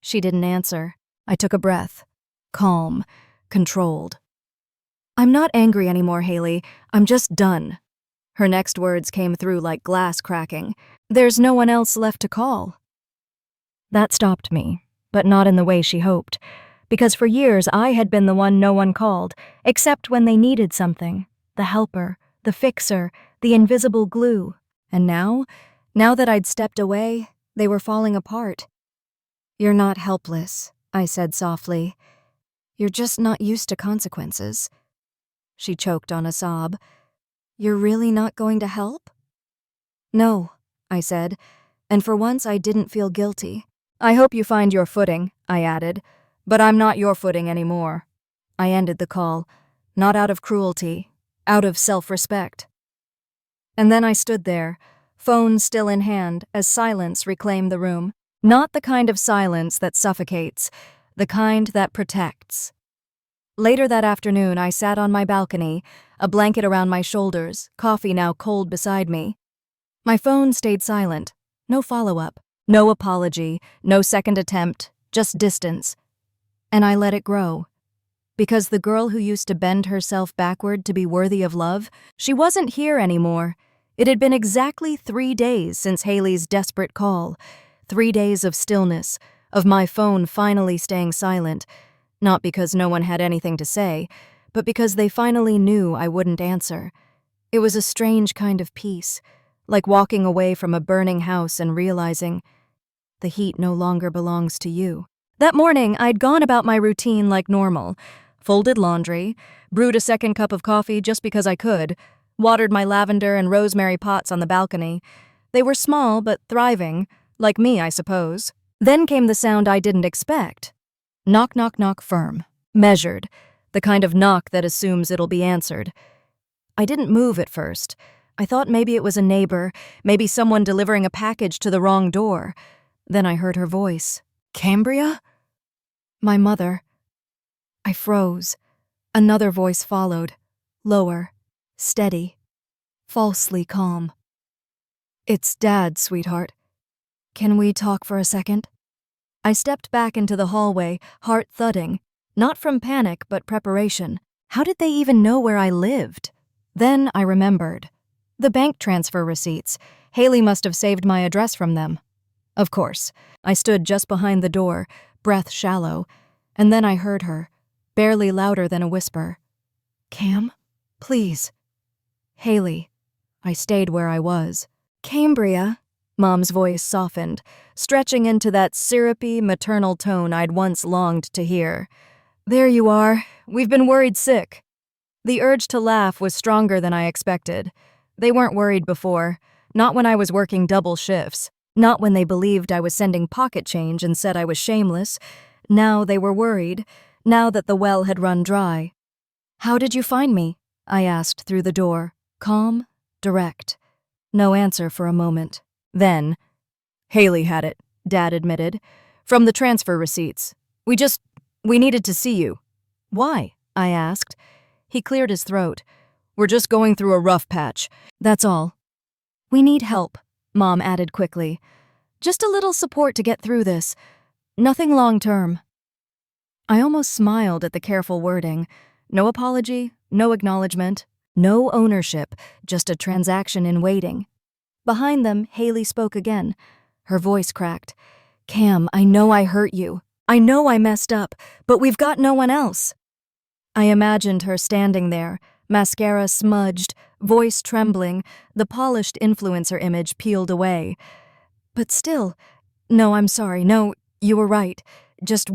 She didn't answer. I took a breath. Calm. Controlled. "I'm not angry anymore, Haley. I'm just done." Her next words came through like glass cracking. "There's no one else left to call." That stopped me, but not in the way she hoped. Because for years I had been the one no one called, except when they needed something. The helper, the fixer, the invisible glue. And now that I'd stepped away, they were falling apart. "You're not helpless," I said softly. "You're just not used to consequences." She choked on a sob. "You're really not going to help?" "No," I said, and for once I didn't feel guilty. "I hope you find your footing," I added, "but I'm not your footing anymore." I ended the call, not out of cruelty, out of self-respect. And then I stood there, phone still in hand, as silence reclaimed the room. Not the kind of silence that suffocates, the kind that protects. Later that afternoon, I sat on my balcony, a blanket around my shoulders, coffee now cold beside me. My phone stayed silent. No follow-up, no apology, no second attempt, just distance. And I let it grow. Because the girl who used to bend herself backward to be worthy of love, she wasn't here anymore. It had been exactly 3 days since Haley's desperate call. 3 days of stillness, of my phone finally staying silent. Not because no one had anything to say, but because they finally knew I wouldn't answer. It was a strange kind of peace, like walking away from a burning house and realizing the heat no longer belongs to you. That morning, I'd gone about my routine like normal. Folded laundry, brewed a second cup of coffee just because I could, watered my lavender and rosemary pots on the balcony. They were small but thriving, like me, I suppose. Then came the sound I didn't expect. Knock, knock, knock, firm. Measured. The kind of knock that assumes it'll be answered. I didn't move at first. I thought maybe it was a neighbor, maybe someone delivering a package to the wrong door. Then I heard her voice. "Cambria?" "My mother." I froze. Another voice followed. Lower. Steady. Falsely calm. "It's Dad, sweetheart. Can we talk for a second?" I stepped back into the hallway, heart thudding, not from panic but preparation. How did they even know where I lived? Then I remembered. The bank transfer receipts. Haley must have saved my address from them. Of course. I stood just behind the door, breath shallow, and then I heard her, barely louder than a whisper. "Cam? Please." "Haley." I stayed where I was. "Cambria." Mom's voice softened, stretching into that syrupy, maternal tone I'd once longed to hear. "There you are. We've been worried sick." The urge to laugh was stronger than I expected. They weren't worried before, not when I was working double shifts, not when they believed I was sending pocket change and said I was shameless. Now they were worried, now that the well had run dry. "How did you find me?" I asked through the door, calm, direct. No answer for a moment. Then, "Haley had it," Dad admitted. "From the transfer receipts. We needed to see you." "Why?" I asked. He cleared his throat. "We're just going through a rough patch. That's all." "We need help," Mom added quickly. Just a little support to get through this. Nothing long-term." I almost smiled at the careful wording. No apology, no acknowledgement, no ownership, just a transaction in waiting. Behind them, Haley spoke again. Her voice cracked. "Cam, I know I hurt you. I know I messed up, but we've got no one else." I imagined her standing there, mascara smudged, voice trembling, the polished influencer image peeled away. "But still, no, I'm sorry, no, you were right. Just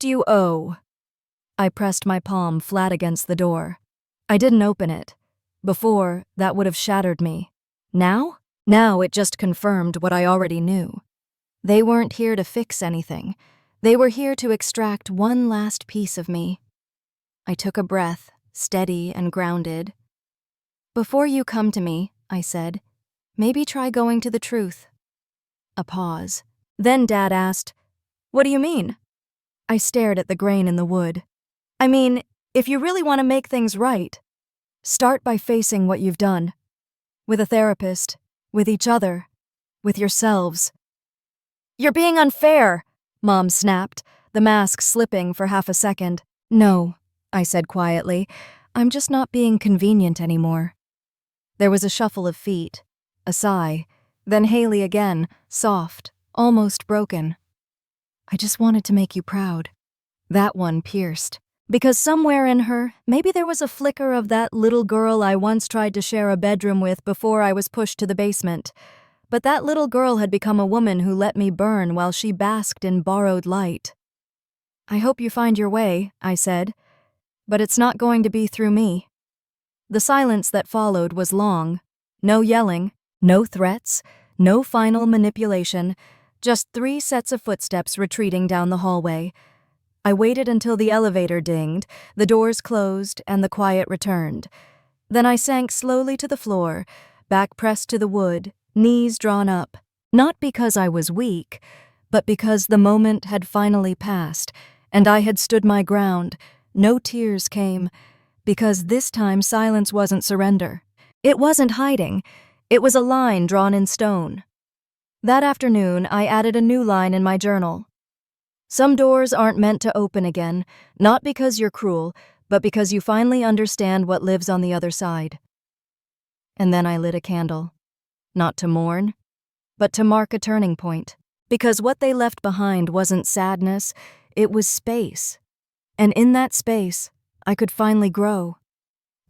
you owe." I pressed my palm flat against the door. I didn't open it. Before, that would have shattered me. Now? Now it just confirmed what I already knew. They weren't here to fix anything. They were here to extract one last piece of me. I took a breath, steady and grounded. "Before you come to me," I said, "maybe try going to the truth." A pause. Then Dad asked, "What do you mean?" I stared at the grain in the wood. "I mean, if you really want to make things right, start by facing what you've done. With a therapist, with each other, with yourselves." "You're being unfair," Mom snapped, the mask slipping for half a second. "No," I said quietly, "I'm just not being convenient anymore." There was a shuffle of feet, a sigh, then Haley again, soft, almost broken. "I just wanted to make you proud." That one pierced. Because somewhere in her, maybe there was a flicker of that little girl I once tried to share a bedroom with before I was pushed to the basement. But that little girl had become a woman who let me burn while she basked in borrowed light. "I hope you find your way," I said. "But it's not going to be through me." The silence that followed was long. No yelling, no threats, no final manipulation, just 3 sets of footsteps retreating down the hallway. I waited until the elevator dinged, the doors closed, and the quiet returned. Then I sank slowly to the floor, back pressed to the wood, knees drawn up, not because I was weak, but because the moment had finally passed, and I had stood my ground. No tears came, because this time silence wasn't surrender. It wasn't hiding. It was a line drawn in stone. That afternoon, I added a new line in my journal. "Some doors aren't meant to open again, not because you're cruel, but because you finally understand what lives on the other side." And then I lit a candle. Not to mourn, but to mark a turning point. Because what they left behind wasn't sadness, it was space. And in that space, I could finally grow.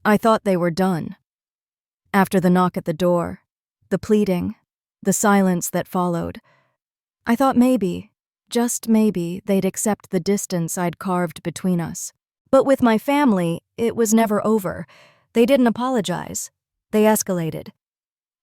I thought they were done. After the knock at the door, the pleading, the silence that followed, I thought maybe, just maybe, they'd accept the distance I'd carved between us. But with my family, it was never over. They didn't apologize. They escalated.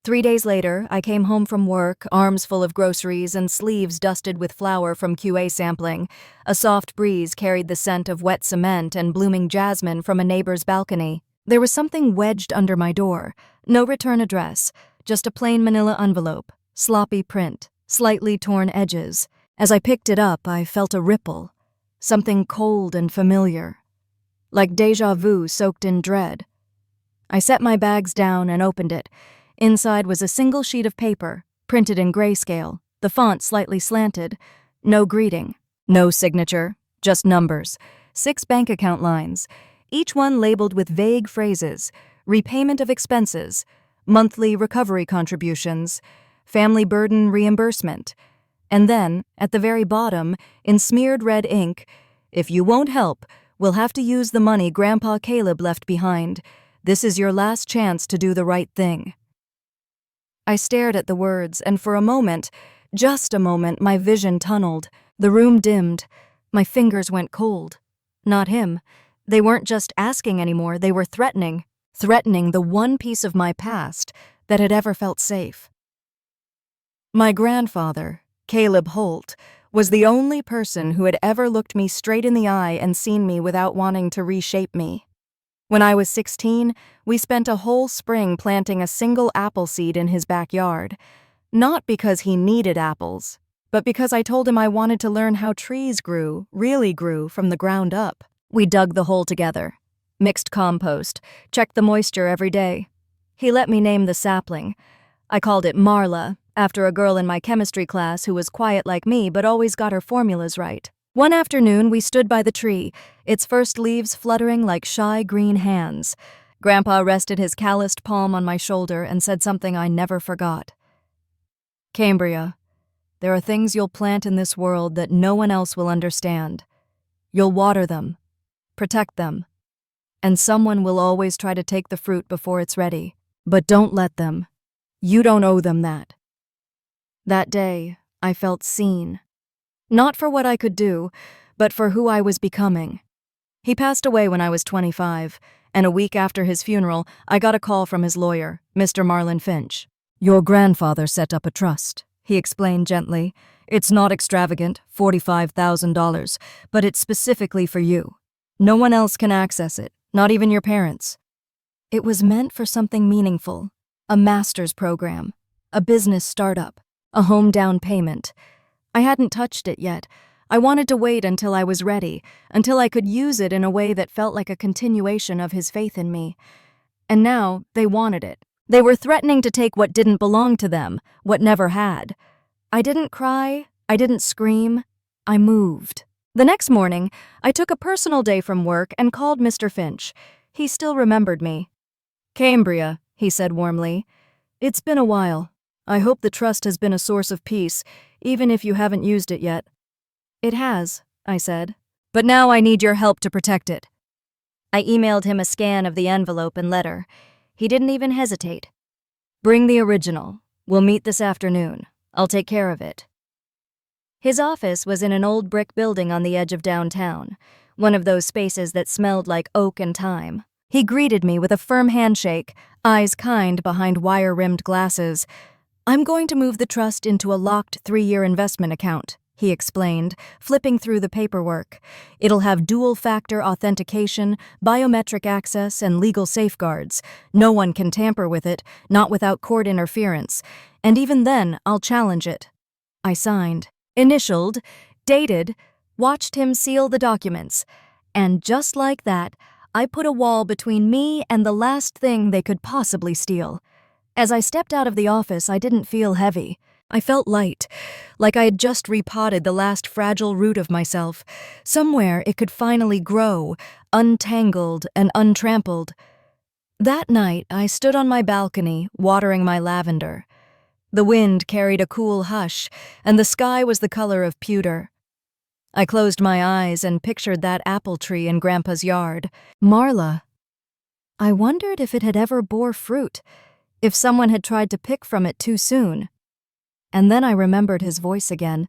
3 days later, I came home from work, arms full of groceries and sleeves dusted with flour from QA sampling. A soft breeze carried the scent of wet cement and blooming jasmine from a neighbor's balcony. There was something wedged under my door. No return address, just a plain manila envelope, sloppy print, slightly torn edges. As I picked it up, I felt a ripple, something cold and familiar, like déjà vu soaked in dread. I set my bags down and opened it. Inside was a single sheet of paper, printed in grayscale, the font slightly slanted. No greeting, no signature, just numbers. 6 bank account lines, each one labeled with vague phrases: repayment of expenses, monthly recovery contributions, family burden reimbursement. And then, at the very bottom, in smeared red ink, "If you won't help, we'll have to use the money Grandpa Caleb left behind. This is your last chance to do the right thing." I stared at the words, and for a moment, just a moment, my vision tunneled. The room dimmed. My fingers went cold. Not him. They weren't just asking anymore, they were threatening. Threatening the one piece of my past that had ever felt safe. My grandfather, Caleb Holt, was the only person who had ever looked me straight in the eye and seen me without wanting to reshape me. When I was 16, we spent a whole spring planting a single apple seed in his backyard. Not because he needed apples, but because I told him I wanted to learn how trees really grew from the ground up. We dug the hole together, mixed compost, checked the moisture every day. He let me name the sapling. I called it Marla after a girl in my chemistry class who was quiet like me but always got her formulas right. One afternoon, we stood by the tree, its first leaves fluttering like shy green hands. Grandpa rested his calloused palm on my shoulder and said something I never forgot. "Cambria, there are things you'll plant in this world that no one else will understand. You'll water them, protect them, and someone will always try to take the fruit before it's ready. But don't let them. You don't owe them that." That day, I felt seen. Not for what I could do, but for who I was becoming. He passed away when I was 25, and a week after his funeral, I got a call from his lawyer, Mr. Marlon Finch. "Your grandfather set up a trust," he explained gently. "It's not extravagant, $45,000, but it's specifically for you. No one else can access it, not even your parents." It was meant for something meaningful, a master's program, a business startup, a home down payment. I hadn't touched it yet. I wanted to wait until I was ready, until I could use it in a way that felt like a continuation of his faith in me. And now, they wanted it. They were threatening to take what didn't belong to them, what never had. I didn't cry, I didn't scream, I moved. The next morning, I took a personal day from work and called Mr. Finch. He still remembered me. "Cambria," he said warmly, "it's been a while. I hope the trust has been a source of peace, even if you haven't used it yet." "It has," I said, "but now I need your help to protect it." I emailed him a scan of the envelope and letter. He didn't even hesitate. "Bring the original. We'll meet this afternoon. I'll take care of it." His office was in an old brick building on the edge of downtown, one of those spaces that smelled like oak and thyme. He greeted me with a firm handshake, eyes kind behind wire-rimmed glasses. "I'm going to move the trust into a locked 3-year investment account," he explained, flipping through the paperwork. "It'll have dual-factor authentication, biometric access, and legal safeguards. No one can tamper with it, not without court interference. And even then, I'll challenge it." I signed, initialed, dated, watched him seal the documents. And just like that, I put a wall between me and the last thing they could possibly steal. As I stepped out of the office, I didn't feel heavy. I felt light, like I had just repotted the last fragile root of myself. Somewhere it could finally grow, untangled and untrampled. That night, I stood on my balcony, watering my lavender. The wind carried a cool hush, and the sky was the color of pewter. I closed my eyes and pictured that apple tree in Grandpa's yard. Marla. I wondered if it had ever bore fruit, if someone had tried to pick from it too soon. And then I remembered his voice again.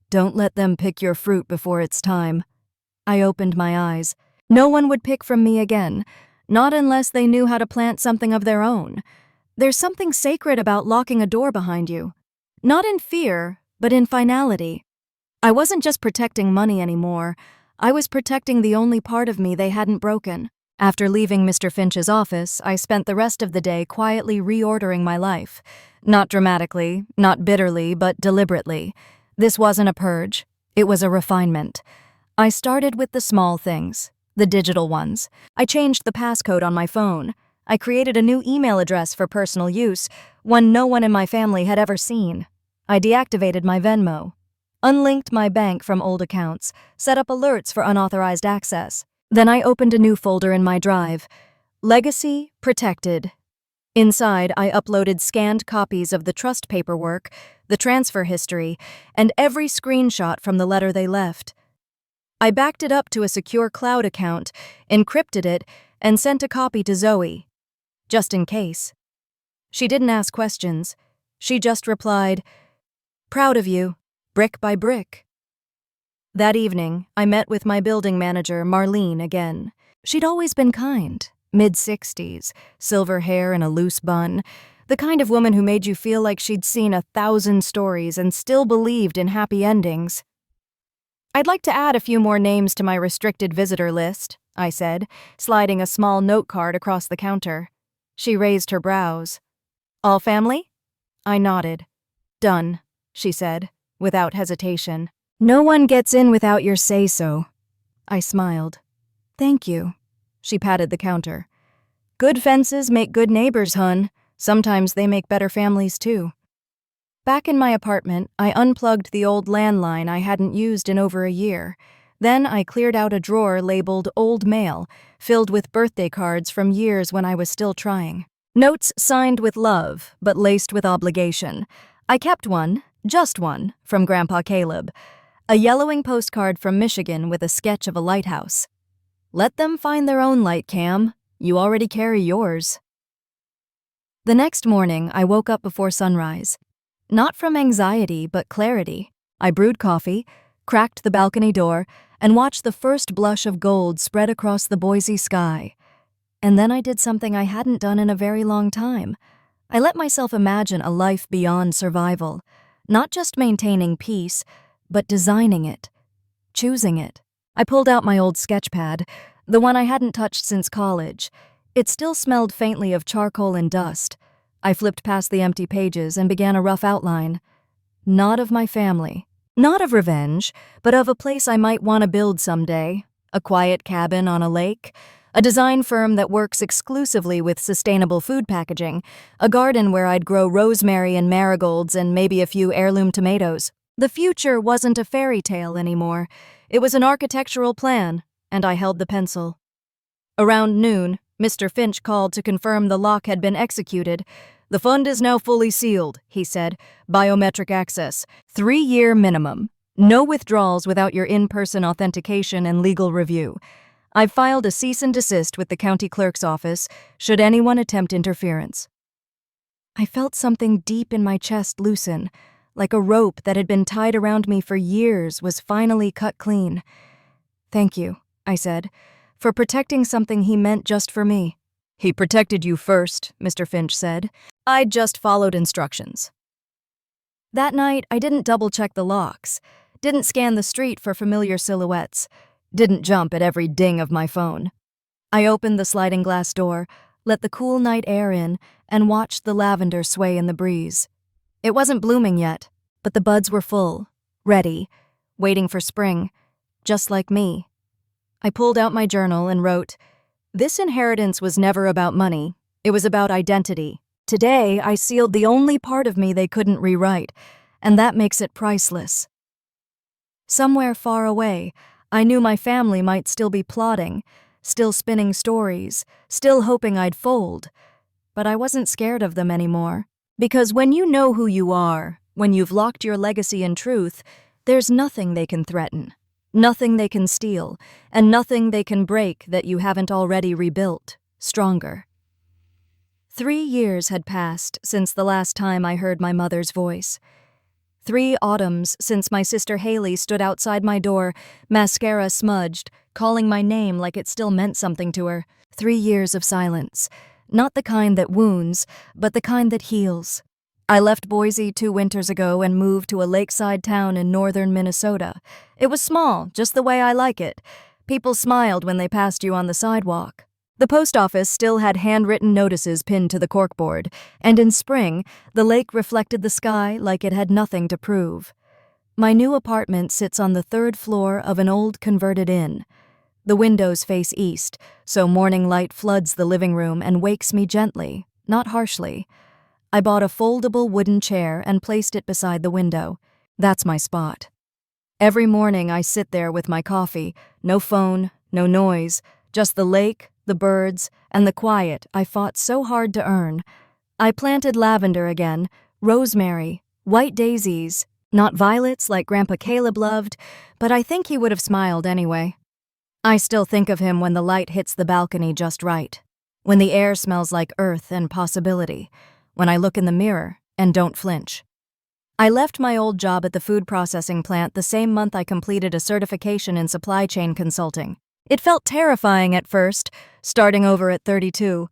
"Don't let them pick your fruit before it's time." I opened my eyes. No one would pick from me again, not unless they knew how to plant something of their own. There's something sacred about locking a door behind you. Not in fear, but in finality. I wasn't just protecting money anymore. I was protecting the only part of me they hadn't broken. After leaving Mr. Finch's office, I spent the rest of the day quietly reordering my life. Not dramatically, not bitterly, but deliberately. This wasn't a purge. It was a refinement. I started with the small things, the digital ones. I changed the passcode on my phone. I created a new email address for personal use, one no one in my family had ever seen. I deactivated my Venmo, unlinked my bank from old accounts, set up alerts for unauthorized access. Then I opened a new folder in my drive, Legacy Protected. Inside, I uploaded scanned copies of the trust paperwork, the transfer history, and every screenshot from the letter they left. I backed it up to a secure cloud account, encrypted it, and sent a copy to Zoe, just in case. She didn't ask questions. She just replied, "Proud of you, brick by brick." That evening, I met with my building manager, Marlene, again. She'd always been kind, mid-60s, silver hair and a loose bun, the kind of woman who made you feel like she'd seen 1,000 stories and still believed in happy endings. "I'd like to add a few more names to my restricted visitor list," I said, sliding a small note card across the counter. She raised her brows. "All family?" I nodded. "Done," she said, without hesitation. "No one gets in without your say-so." I smiled. "Thank you." She patted the counter. "Good fences make good neighbors, hun. Sometimes they make better families, too." Back in my apartment, I unplugged the old landline I hadn't used in over a year. Then I cleared out a drawer labeled Old Mail, filled with birthday cards from years when I was still trying. Notes signed with love, but laced with obligation. I kept one, just one, from Grandpa Caleb. A yellowing postcard from Michigan with a sketch of a lighthouse. Let them find their own light, Cam. You already carry yours. The next morning, I woke up before sunrise. Not from anxiety, but clarity. I brewed coffee, cracked the balcony door, and watched the first blush of gold spread across the Boise sky. And then I did something I hadn't done in a very long time. I let myself imagine a life beyond survival, not just maintaining peace, but designing it, choosing it. I pulled out my old sketch pad, the one I hadn't touched since college. It still smelled faintly of charcoal and dust. I flipped past the empty pages and began a rough outline. Not of my family. Not of revenge, but of a place I might want to build someday. A quiet cabin on a lake. A design firm that works exclusively with sustainable food packaging. A garden where I'd grow rosemary and marigolds and maybe a few heirloom tomatoes. The future wasn't a fairy tale anymore. It was an architectural plan, and I held the pencil. Around noon, Mr. Finch called to confirm the lock had been executed. The fund is now fully sealed, he said. Biometric access. 3-year minimum. No withdrawals without your in-person authentication and legal review. I've filed a cease and desist with the county clerk's office, should anyone attempt interference. I felt something deep in my chest loosen, like a rope that had been tied around me for years was finally cut clean. Thank you, I said, for protecting something he meant just for me. He protected you first, Mr. Finch said. I'd just followed instructions. That night, I didn't double-check the locks, didn't scan the street for familiar silhouettes, didn't jump at every ding of my phone. I opened the sliding glass door, let the cool night air in, and watched the lavender sway in the breeze. It wasn't blooming yet, but the buds were full, ready, waiting for spring, just like me. I pulled out my journal and wrote, "This inheritance was never about money. It was about identity. Today, I sealed the only part of me they couldn't rewrite, and that makes it priceless." Somewhere far away, I knew my family might still be plotting, still spinning stories, still hoping I'd fold. But I wasn't scared of them anymore. Because when you know who you are, when you've locked your legacy in truth, there's nothing they can threaten, nothing they can steal, and nothing they can break that you haven't already rebuilt, stronger. 3 years had passed since the last time I heard my mother's voice. 3 autumns since my sister Haley stood outside my door, mascara smudged, calling my name like it still meant something to her. 3 years of silence. Not the kind that wounds, but the kind that heals. I left Boise 2 winters ago and moved to a lakeside town in northern Minnesota. It was small, just the way I like it. People smiled when they passed you on the sidewalk. The post office still had handwritten notices pinned to the corkboard, and in spring, the lake reflected the sky like it had nothing to prove. My new apartment sits on the 3rd floor of an old converted inn. The windows face east, so morning light floods the living room and wakes me gently, not harshly. I bought a foldable wooden chair and placed it beside the window. That's my spot. Every morning I sit there with my coffee, no phone, no noise, just the lake, the birds, and the quiet I fought so hard to earn. I planted lavender again, rosemary, white daisies, not violets like Grandpa Caleb loved, but I think he would have smiled anyway. I still think of him when the light hits the balcony just right, when the air smells like earth and possibility, when I look in the mirror and don't flinch. I left my old job at the food processing plant the same month I completed a certification in supply chain consulting. It felt terrifying at first, starting over at 32,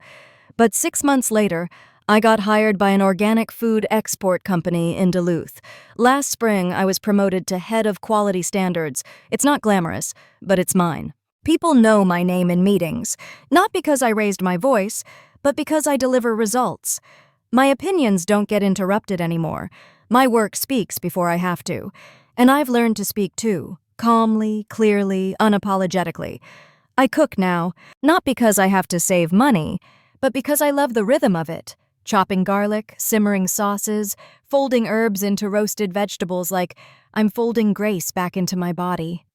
but 6 months later, I got hired by an organic food export company in Duluth. Last spring, I was promoted to head of quality standards. It's not glamorous, but it's mine. People know my name in meetings, not because I raised my voice, but because I deliver results. My opinions don't get interrupted anymore. My work speaks before I have to, and I've learned to speak too. Calmly, clearly, unapologetically. I cook now, not because I have to save money, but because I love the rhythm of it. chopping garlic, simmering sauces, folding herbs into roasted vegetables like I'm folding grace back into my body.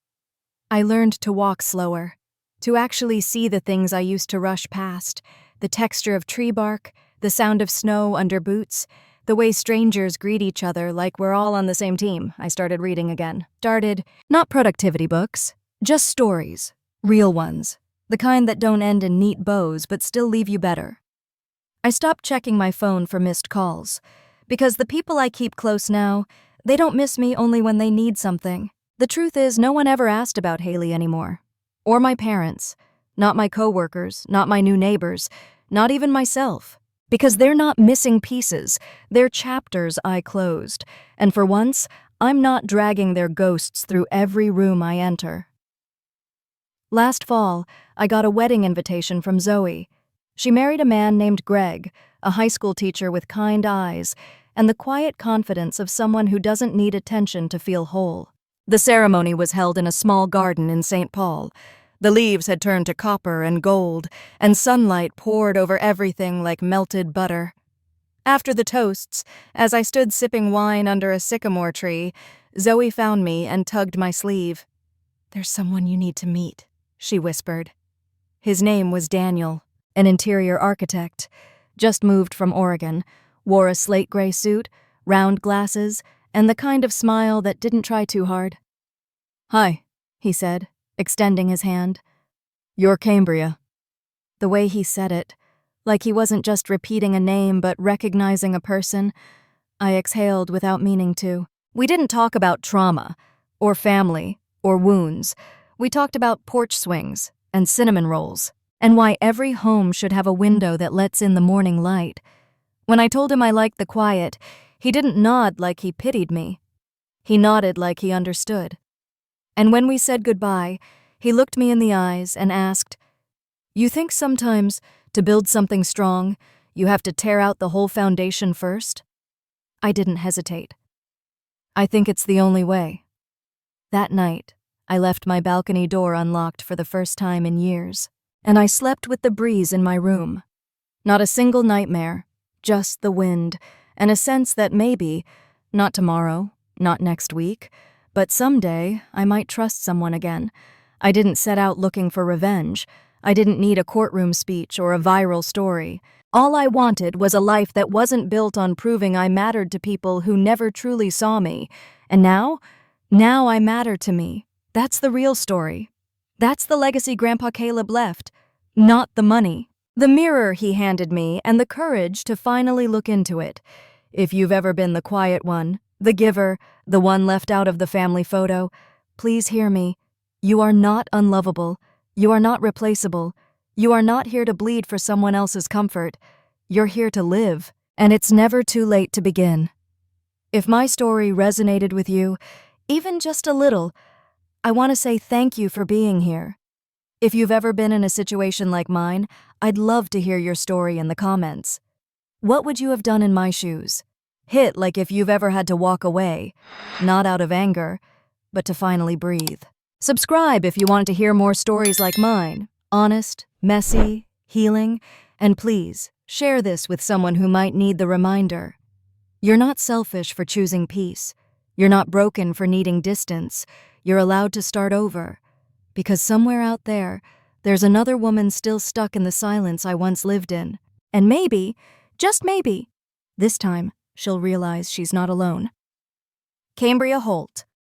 I learned to walk slower, to actually see the things I used to rush past, the texture of tree bark, the sound of snow under boots, the way strangers greet each other like we're all on the same team. I started reading again. Not productivity books, just stories, real ones, the kind that don't end in neat bows but still leave you better. I stopped checking my phone for missed calls, because the people I keep close now, they don't miss me only when they need something. The truth is, no one ever asked about Haley anymore. Or my parents. Not my coworkers, not my new neighbors, not even myself. Because they're not missing pieces, they're chapters I closed. And for once, I'm not dragging their ghosts through every room I enter. Last fall, I got a wedding invitation from Zoe. She married a man named Greg, a high school teacher with kind eyes, and the quiet confidence of someone who doesn't need attention to feel whole. The ceremony was held in a small garden in St. Paul. The leaves had turned to copper and gold, and sunlight poured over everything like melted butter. After the toasts, as I stood sipping wine under a sycamore tree, Zoe found me and tugged my sleeve. "There's someone you need to meet," she whispered. His name was Daniel, an interior architect, just moved from Oregon, wore a slate gray suit, round glasses, and the kind of smile that didn't try too hard. "Hi," he said, extending his hand. "You're Cambria." The way he said it, like he wasn't just repeating a name but recognizing a person, I exhaled without meaning to. We didn't talk about trauma, or family, or wounds. We talked about porch swings and cinnamon rolls, and why every home should have a window that lets in the morning light. When I told him I liked the quiet, he didn't nod like he pitied me. He nodded like he understood. And when we said goodbye, he looked me in the eyes and asked, "You think sometimes, to build something strong, you have to tear out the whole foundation first?" I didn't hesitate. "I think it's the only way." That night, I left my balcony door unlocked for the first time in years, and I slept with the breeze in my room. Not a single nightmare, just the wind, and a sense that maybe, not tomorrow, not next week, but someday I might trust someone again. I didn't set out looking for revenge. I didn't need a courtroom speech or a viral story. All I wanted was a life that wasn't built on proving I mattered to people who never truly saw me. And now I matter to me. That's the real story. That's the legacy Grandpa Caleb left, not the money. The mirror he handed me and the courage to finally look into it. If you've ever been the quiet one, the giver, the one left out of the family photo, please hear me. You are not unlovable. You are not replaceable. You are not here to bleed for someone else's comfort. You're here to live, and it's never too late to begin. If my story resonated with you, even just a little, I want to say thank you for being here. If you've ever been in a situation like mine, I'd love to hear your story in the comments. What would you have done in my shoes? Hit like if you've ever had to walk away, not out of anger, but to finally breathe. Subscribe if you want to hear more stories like mine, honest, messy, healing, and please, share this with someone who might need the reminder. You're not selfish for choosing peace. You're not broken for needing distance. You're allowed to start over. Because somewhere out there, there's another woman still stuck in the silence I once lived in. And maybe, just maybe, this time, she'll realize she's not alone. Cambria Holt.